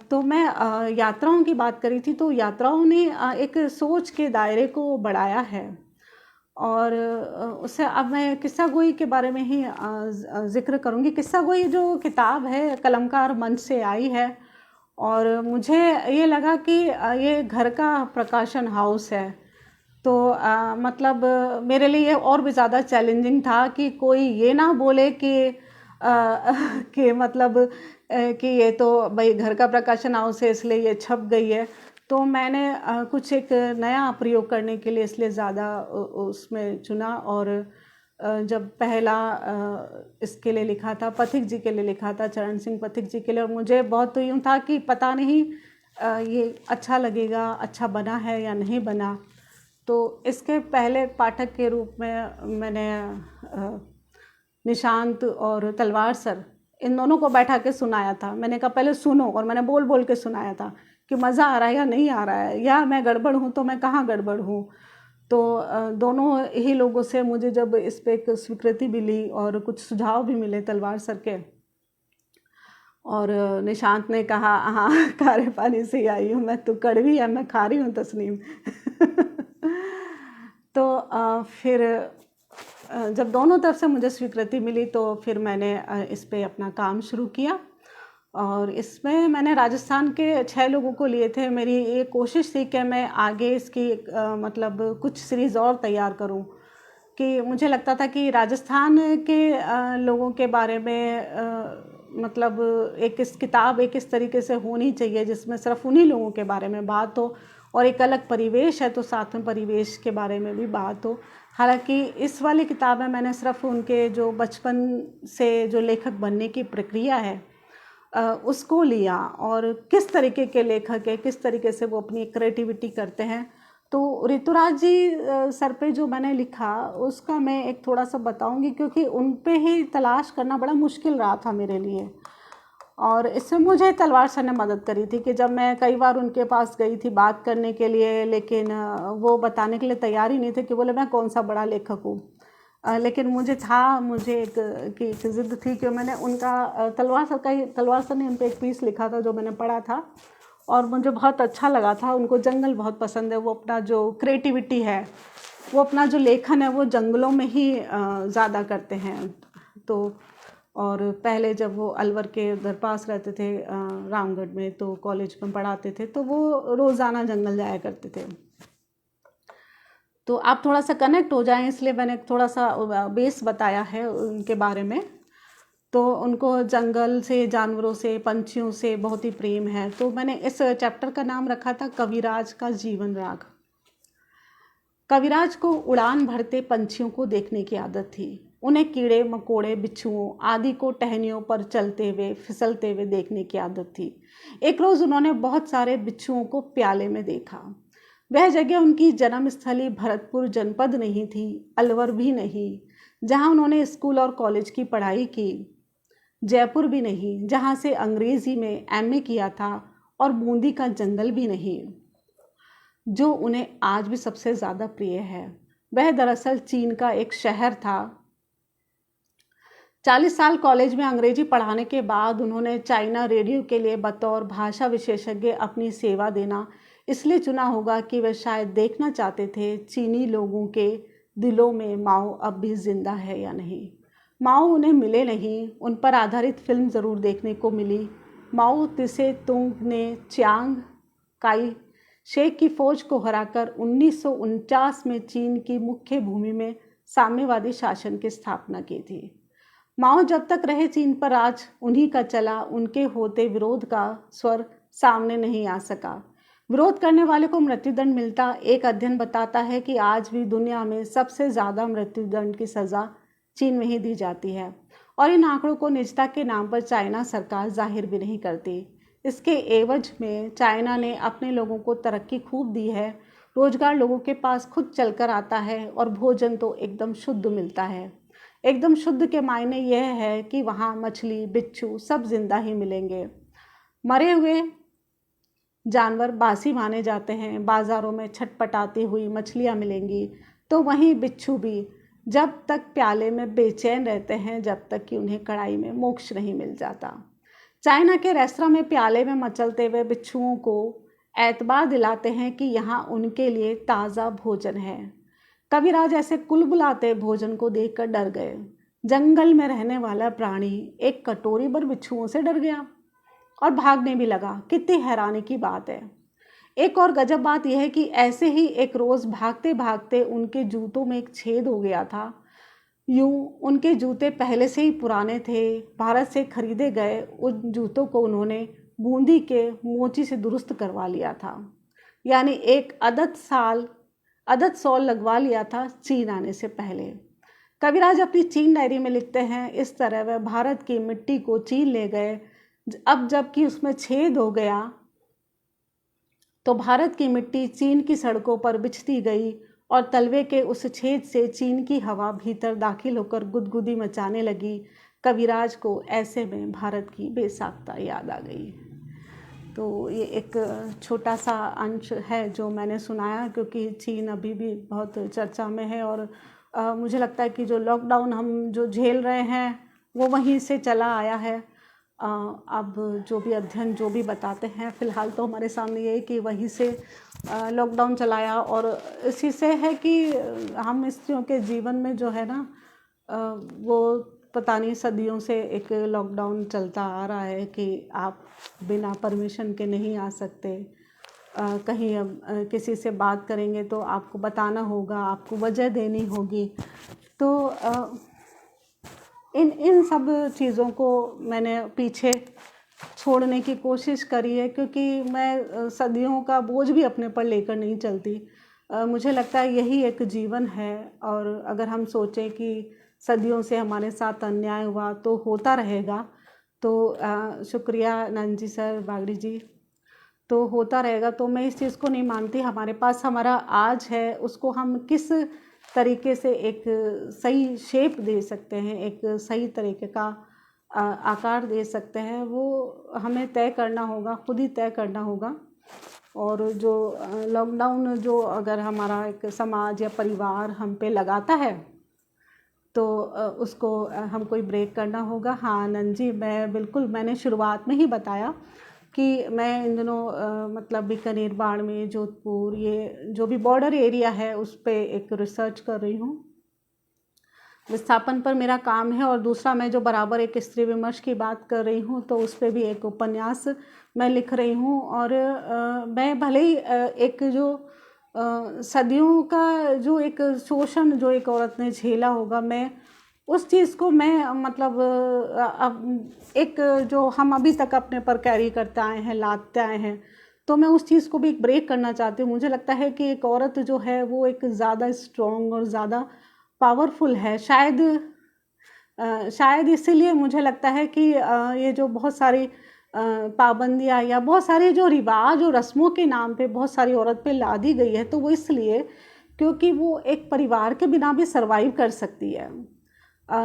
तो मैं यात्राओं की बात करी थी, तो यात्राओं ने एक सोच के दायरे को बढ़ाया है। और उससे अब मैं किस्सा गोई के बारे में ही ज़िक्र करूँगी। किस्सा गोई जो किताब है कलमकार मंच से आई है, और मुझे ये लगा कि ये घर का प्रकाशन हाउस है। तो मतलब मेरे लिए और भी ज़्यादा चैलेंजिंग था कि कोई ये ना बोले कि कि मतलब कि ये तो भाई घर का प्रकाशन हाउस है इसलिए ये छप गई है। तो मैंने कुछ एक नया प्रयोग करने के लिए इसलिए ज़्यादा उसमें चुना। और जब पहला इसके लिए लिखा था, पथिक जी के लिए लिखा था, चरण सिंह पथिक जी के लिए, और मुझे बहुत यूँ था कि पता नहीं ये अच्छा लगेगा, अच्छा बना है या नहीं बना। तो इसके पहले पाठक के रूप में मैंने निशांत और तलवार सर, इन दोनों को बैठा के सुनाया था। मैंने कहा पहले सुनो, और मैंने बोल बोल के सुनाया था कि मज़ा आ रहा है या नहीं आ रहा है, या मैं गड़बड़ हूँ तो मैं कहाँ गड़बड़ हूँ। तो दोनों ही लोगों से मुझे जब इस पर एक स्वीकृति मिली और कुछ सुझाव भी मिले तलवार सर के, और निशांत ने कहा हाँ खारे पानी से आई हूँ मैं, तो कड़वी है, मैं खा रही हूँ तस्नीम। तो फिर जब दोनों तरफ से मुझे स्वीकृति मिली तो फिर मैंने इस पे अपना काम शुरू किया। और इसमें मैंने राजस्थान के 6 लोगों को लिए थे। मेरी ये कोशिश थी कि मैं आगे इसकी मतलब कुछ सीरीज़ और तैयार करूं, कि मुझे लगता था कि राजस्थान के लोगों के बारे में मतलब एक इस किताब एक इस तरीके से होनी चाहिए जिसमें सिर्फ उन्हीं लोगों के बारे में बात हो, और एक अलग परिवेश है तो साथ में परिवेश के बारे में भी बात हो। हालांकि इस वाली किताब में मैंने सिर्फ उनके जो बचपन से जो लेखक बनने की प्रक्रिया है उसको लिया, और किस तरीके के लेखक है, किस तरीके से वो अपनी क्रिएटिविटी करते हैं। तो ऋतुराज जी सर पे जो मैंने लिखा उसका मैं एक थोड़ा सा बताऊंगी, क्योंकि उन पे ही तलाश करना बड़ा मुश्किल रहा था मेरे लिए। और इसमें मुझे तलवार सर ने मदद करी थी कि जब मैं कई बार उनके पास गई थी बात करने के लिए, लेकिन वो बताने के लिए तैयार ही नहीं थे, कि बोले मैं कौन सा बड़ा लेखक हूँ। लेकिन मुझे एक ज़िद थी कि मैंने उनका तलवार सर ने उन पर एक पीस लिखा था जो मैंने पढ़ा था, और मुझे बहुत अच्छा लगा था। उनको जंगल बहुत पसंद है, वो अपना जो क्रिएटिविटी है, वो अपना जो लेखन है वो जंगलों में ही ज़्यादा करते हैं। तो और पहले जब वो अलवर के उधर पास रहते थे रामगढ़ में, तो कॉलेज में पढ़ाते थे, तो वो रोज़ाना जंगल जाया करते थे। तो आप थोड़ा सा कनेक्ट हो जाएं, इसलिए मैंने थोड़ा सा बेस बताया है उनके बारे में। तो उनको जंगल से, जानवरों से, पंछियों से बहुत ही प्रेम है। तो मैंने इस चैप्टर का नाम रखा था कविराज का जीवन राग। कविराज को उड़ान भरते पंछियों को देखने की आदत थी। उन्हें कीड़े मकोड़े, बिच्छुओं आदि को टहनियों पर चलते हुए, फिसलते हुए देखने की आदत थी। एक रोज़ उन्होंने बहुत सारे बिच्छुओं को प्याले में देखा। वह जगह उनकी जन्मस्थली भरतपुर जनपद नहीं थी, अलवर भी नहीं जहाँ उन्होंने स्कूल और कॉलेज की पढ़ाई की, जयपुर भी नहीं जहाँ से अंग्रेज़ी में एमए किया था, और बूंदी का जंगल भी नहीं। जो उन्हें आज भी सबसे ज़्यादा प्रिय है। वह दरअसल चीन का एक शहर था। 40 साल कॉलेज में अंग्रेजी पढ़ाने के बाद उन्होंने चाइना रेडियो के लिए बतौर भाषा विशेषज्ञ अपनी सेवा देना इसलिए चुना होगा कि वे शायद देखना चाहते थे चीनी लोगों के दिलों में माओ अब भी जिंदा है या नहीं। माओ उन्हें मिले नहीं, उन पर आधारित फिल्म ज़रूर देखने को मिली। माओ त्से तुंग ने चियांग काई शेक की फौज को हराकर 1949 में चीन की मुख्य भूमि में साम्यवादी शासन की स्थापना की थी। माओ जब तक रहे चीन पर राज उन्हीं का चला, उनके होते विरोध का स्वर सामने नहीं आ सका। विरोध करने वाले को मृत्युदंड मिलता। एक अध्ययन बताता है कि आज भी दुनिया में सबसे ज़्यादा मृत्युदंड की सज़ा चीन में ही दी जाती है, और इन आंकड़ों को निजता के नाम पर चाइना सरकार जाहिर भी नहीं करती। इसके एवज में चाइना ने अपने लोगों को तरक्की खूब दी है। रोजगार लोगों के पास खुद चलकर आता है और भोजन तो एकदम शुद्ध मिलता है। एकदम शुद्ध के मायने यह है कि वहाँ मछली, बिच्छू सब जिंदा ही मिलेंगे। मरे हुए जानवर बासी माने जाते हैं। बाज़ारों में छटपटाती हुई मछलियाँ मिलेंगी, तो वहीं बिच्छू भी जब तक प्याले में बेचैन रहते हैं जब तक कि उन्हें कढ़ाई में मोक्ष नहीं मिल जाता। चाइना के रेस्तरां में प्याले में मचलते हुए बिच्छुओं को एतबार दिलाते हैं कि यहाँ उनके लिए ताज़ा भोजन है। कविराज ऐसे कुलबुलाते भोजन को देखकर डर गए। जंगल में रहने वाला प्राणी एक कटोरी भर बिच्छुओं से डर गया और भागने भी लगा। कितनी हैरानी की बात है। एक और गजब बात यह है कि ऐसे ही एक रोज़ भागते भागते उनके जूतों में एक छेद हो गया था। यूं उनके जूते पहले से ही पुराने थे, भारत से खरीदे गए उन जूतों को उन्होंने बूंदी के मोची से दुरुस्त करवा लिया था, यानी एक अदद सॉल लगवा लिया था चीन आने से पहले। कविराज अपनी चीन डायरी में लिखते हैं, इस तरह वह भारत की मिट्टी को चीन ले गए। अब जबकि उसमें छेद हो गया तो भारत की मिट्टी चीन की सड़कों पर बिछती गई और तलवे के उस छेद से चीन की हवा भीतर दाखिल होकर गुदगुदी मचाने लगी। कविराज को ऐसे में भारत की बेसाख्ता याद आ गई। तो ये एक छोटा सा अंश है जो मैंने सुनाया, क्योंकि चीन अभी भी बहुत चर्चा में है और मुझे लगता है कि जो लॉकडाउन हम जो झेल रहे हैं वो वहीं से चला आया है। अब जो भी अध्ययन जो भी बताते हैं, फ़िलहाल तो हमारे सामने ये है कि वहीं से लॉकडाउन चलाया, और इसी से है कि हम स्त्रियों के जीवन में जो है ना वो पता नहीं सदियों से एक लॉकडाउन चलता आ रहा है कि आप बिना परमिशन के नहीं आ सकते। कहीं किसी से बात करेंगे तो आपको बताना होगा, आपको वजह देनी होगी। तो इन सब चीज़ों को मैंने पीछे छोड़ने की कोशिश करी है, क्योंकि मैं सदियों का बोझ भी अपने पर लेकर नहीं चलती। मुझे लगता है यही एक जीवन है, और अगर हम सोचें कि सदियों से हमारे साथ अन्याय हुआ तो होता रहेगा, तो शुक्रिया नंजी सर, बागड़ी जी, तो होता रहेगा। तो मैं इस चीज़ को नहीं मानती। हमारे पास हमारा आज है, उसको हम किस तरीके से एक सही शेप दे सकते हैं, एक सही तरीके का आकार दे सकते हैं, वो हमें तय करना होगा, खुद ही तय करना होगा। और जो लॉकडाउन जो अगर हमारा एक समाज या परिवार हम पे लगाता है तो उसको हमको ही ब्रेक करना होगा। हाँ नंजी, मैं बिल्कुल, मैंने शुरुआत में ही बताया कि मैं इन दिनों मतलब बीकानेर, बाड़मेर, जोधपुर, ये जो भी बॉर्डर एरिया है उस पर एक रिसर्च कर रही हूँ। विस्थापन पर मेरा काम है, और दूसरा मैं जो बराबर एक स्त्री विमर्श की बात कर रही हूँ तो उस पर भी एक उपन्यास मैं लिख रही हूँ। और मैं भले ही एक जो सदियों का जो एक शोषण जो एक औरत ने झेला होगा, मैं उस चीज़ को मैं मतलब अब एक जो हम अभी तक अपने पर कैरी करते आए हैं, लादते आए हैं, तो मैं उस चीज़ को भी एक ब्रेक करना चाहती हूँ। मुझे लगता है कि एक औरत जो है वो एक ज़्यादा स्ट्रॉन्ग और ज़्यादा पावरफुल है। शायद इसीलिए मुझे लगता है कि ये जो बहुत सारी पाबंदियाँ या बहुत सारे जो रिवाज और रस्मों के नाम पे बहुत सारी औरत पे ला दी गई है, तो वो इसलिए क्योंकि वो एक परिवार के बिना भी सर्वाइव कर सकती है।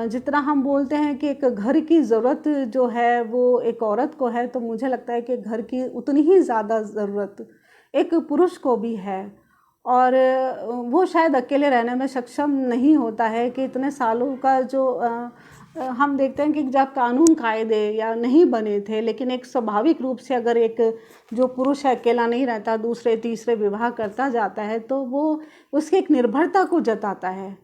जितना हम बोलते हैं कि एक घर की ज़रूरत जो है वो एक औरत को है, तो मुझे लगता है कि घर की उतनी ही ज़्यादा ज़रूरत एक पुरुष को भी है। और वो शायद अकेले रहने में सक्षम नहीं होता है कि इतने सालों का जो हम देखते हैं कि जब कानून कायदे या नहीं बने थे, लेकिन एक स्वाभाविक रूप से अगर एक जो पुरुष है अकेला नहीं रहता, दूसरे तीसरे विवाह करता जाता है, तो वो उसकी एक निर्भरता को जताता है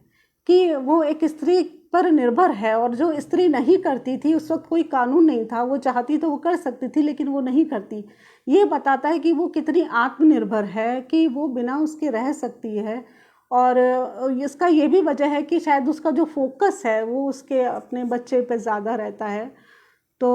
कि वो एक स्त्री पर निर्भर है। और जो स्त्री नहीं करती थी, उस वक्त कोई कानून नहीं था, वो चाहती तो वो कर सकती थी लेकिन वो नहीं करती। ये बताता है कि वो कितनी आत्मनिर्भर है, कि वो बिना उसके रह सकती है। और इसका ये भी वजह है कि शायद उसका जो फोकस है वो उसके अपने बच्चे पे ज़्यादा रहता है। तो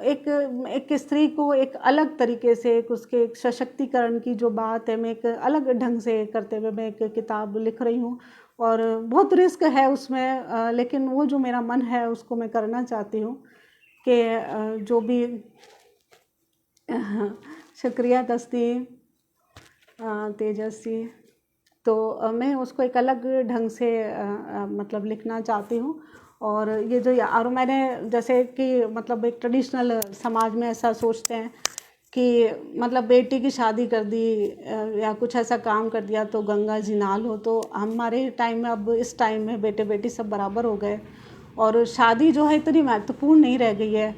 एक स्त्री को एक अलग तरीके से, एक उसके एक सशक्तिकरण की जो बात है, मैं एक अलग ढंग से करते हुए मैं एक किताब लिख रही हूँ। और बहुत रिस्क है उसमें, लेकिन वो जो मेरा मन है उसको मैं करना चाहती हूँ कि जो भी शुक्रिया दस्ती तेजस्वी। तो मैं उसको एक अलग ढंग से मतलब लिखना चाहती हूँ। और ये जो और मैंने जैसे कि मतलब एक ट्रेडिशनल समाज में ऐसा सोचते हैं कि मतलब बेटी की शादी कर दी या कुछ ऐसा काम कर दिया तो गंगा जी नाल हो। तो हमारे टाइम में, अब इस टाइम में बेटे बेटी सब बराबर हो गए और शादी जो है इतनी महत्वपूर्ण नहीं रह गई है।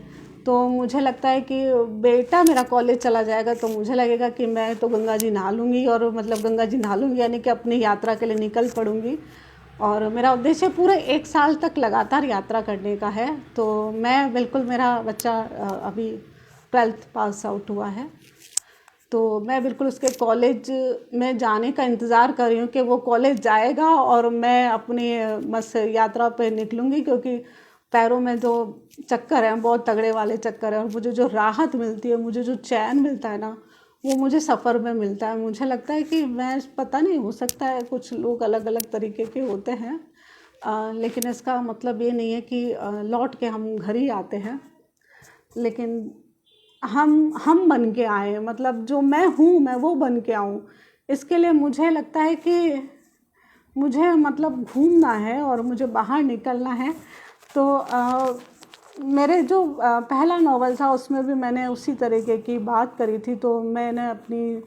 तो मुझे लगता है कि बेटा मेरा कॉलेज चला जाएगा तो मुझे लगेगा कि मैं तो गंगा जी नहा लूँगी, और मतलब गंगा जी नहा लूँगी यानी कि अपनी यात्रा के लिए निकल पड़ूँगी। और मेरा उद्देश्य पूरे 1 साल तक लगातार यात्रा करने का है। तो मैं बिल्कुल, मेरा बच्चा अभी 12th पास आउट हुआ है, तो मैं बिल्कुल उसके कॉलेज में जाने का इंतज़ार कर रही हूँ कि वो कॉलेज जाएगा और मैं अपनी बस यात्रा पे निकलूँगी। क्योंकि पैरों में जो चक्कर हैं बहुत तगड़े वाले चक्कर हैं, और मुझे जो राहत मिलती है, मुझे जो चैन मिलता है ना, वो मुझे सफ़र में मिलता है। मुझे लगता है कि मैं, पता नहीं, हो सकता है कुछ लोग अलग अलग तरीके के होते हैं, लेकिन इसका मतलब ये नहीं है कि लौट के हम घर ही आते हैं। लेकिन हम बन के आए, मतलब जो मैं हूँ मैं वो बन के आऊँ। इसके लिए मुझे लगता है कि मुझे मतलब घूमना है और मुझे बाहर निकलना है। तो मेरे जो पहला नावल था उसमें भी मैंने उसी तरीके की बात करी थी। तो मैंने अपनी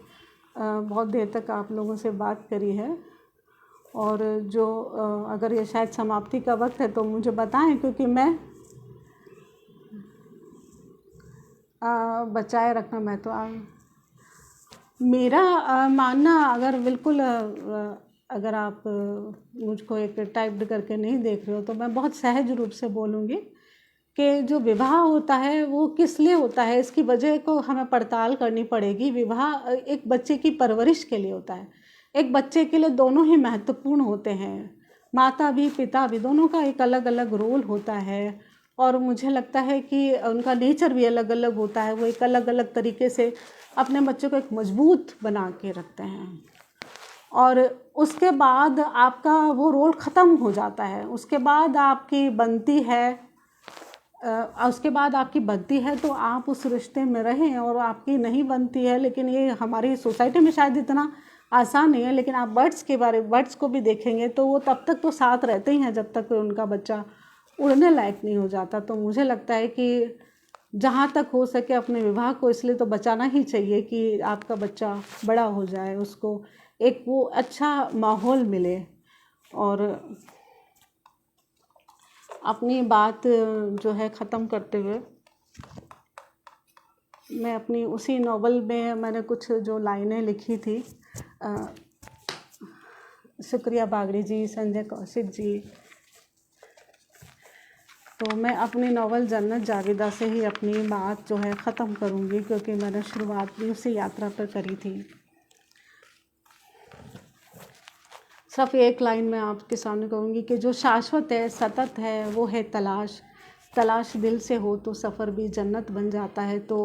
बहुत देर तक आप लोगों से बात करी है। और जो अगर ये शायद समाप्ति का वक्त है तो मुझे बताएं, क्योंकि मैं बचाए रखना मैं तो मेरा मानना, अगर बिल्कुल अगर आप मुझको एक टाइप्ड करके नहीं देख रहे हो तो मैं बहुत सहज रूप से बोलूँगी कि जो विवाह होता है वो किस लिए होता है, इसकी वजह को हमें पड़ताल करनी पड़ेगी। विवाह एक बच्चे की परवरिश के लिए होता है। एक बच्चे के लिए दोनों ही महत्वपूर्ण होते हैं, माता भी पिता भी, दोनों का एक अलग अलग रोल होता है। और मुझे लगता है कि उनका नेचर भी अलग अलग होता है। वो एक अलग अलग तरीके से अपने बच्चों को एक मजबूत बना के रखते हैं। और उसके बाद आपका वो रोल ख़त्म हो जाता है। उसके बाद आपकी बनती है तो आप उस रिश्ते में रहें, और आपकी नहीं बनती है, लेकिन ये हमारी सोसाइटी में शायद इतना आसान नहीं है। लेकिन आप बर्ड्स को भी देखेंगे तो वो तब तक तो साथ रहते ही हैं जब तक उनका बच्चा उड़ने लायक नहीं हो जाता। तो मुझे लगता है कि जहाँ तक हो सके अपने विवाह को इसलिए तो बचाना ही चाहिए कि आपका बच्चा बड़ा हो जाए, उसको एक वो अच्छा माहौल मिले। और अपनी बात जो है ख़त्म करते हुए, मैं अपनी उसी नॉवल में मैंने कुछ जो लाइनें लिखी थी, शुक्रिया बागड़ी जी, संजय कौशिक जी। तो मैं अपनी नॉवल जन्नत जावेदा से ही अपनी बात जो है ख़त्म करूँगी, क्योंकि मैंने शुरुआत भी उसी यात्रा पर करी थी। सिर्फ एक लाइन में आपके सामने कहूँगी कि जो शाश्वत है, सतत है, वो है तलाश। तलाश दिल से हो तो सफ़र भी जन्नत बन जाता है। तो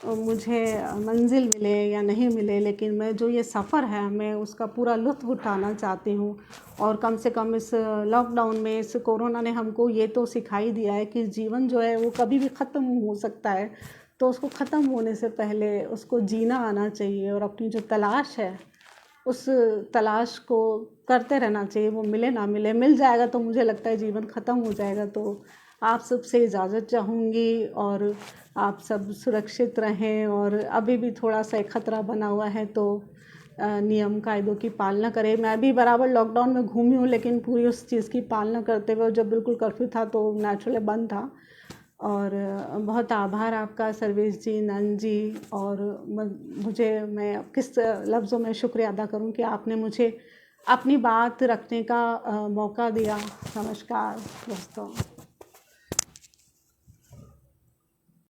मुझे मंजिल मिले या नहीं मिले, लेकिन मैं जो ये सफ़र है मैं उसका पूरा लुत्फ़ उठाना चाहती हूँ। और कम से कम इस लॉकडाउन में, इस कोरोना ने हमको ये तो सिखाई दिया है कि जीवन जो है वो कभी भी ख़त्म हो सकता है। तो उसको ख़त्म होने से पहले उसको जीना आना चाहिए, और अपनी जो तलाश है उस तलाश को करते रहना चाहिए। वो मिले ना मिले, मिल जाएगा तो मुझे लगता है जीवन ख़त्म हो जाएगा। तो आप सबसे इजाज़त चाहूँगी और आप सब सुरक्षित रहें। और अभी भी थोड़ा सा एक ख़तरा बना हुआ है तो नियम कायदों की पालना करें। मैं भी बराबर लॉकडाउन में घूमी हूँ, लेकिन पूरी उस चीज़ की पालना करते हुए, जब बिल्कुल कर्फ्यू था तो नेचुरली बंद था। और बहुत आभार आपका सर्वेश जी, नंद जी। और मैं किस लफ्ज़ों में शुक्रिया अदा करूं कि आपने मुझे अपनी बात रखने का मौका दिया। नमस्कार दोस्तों।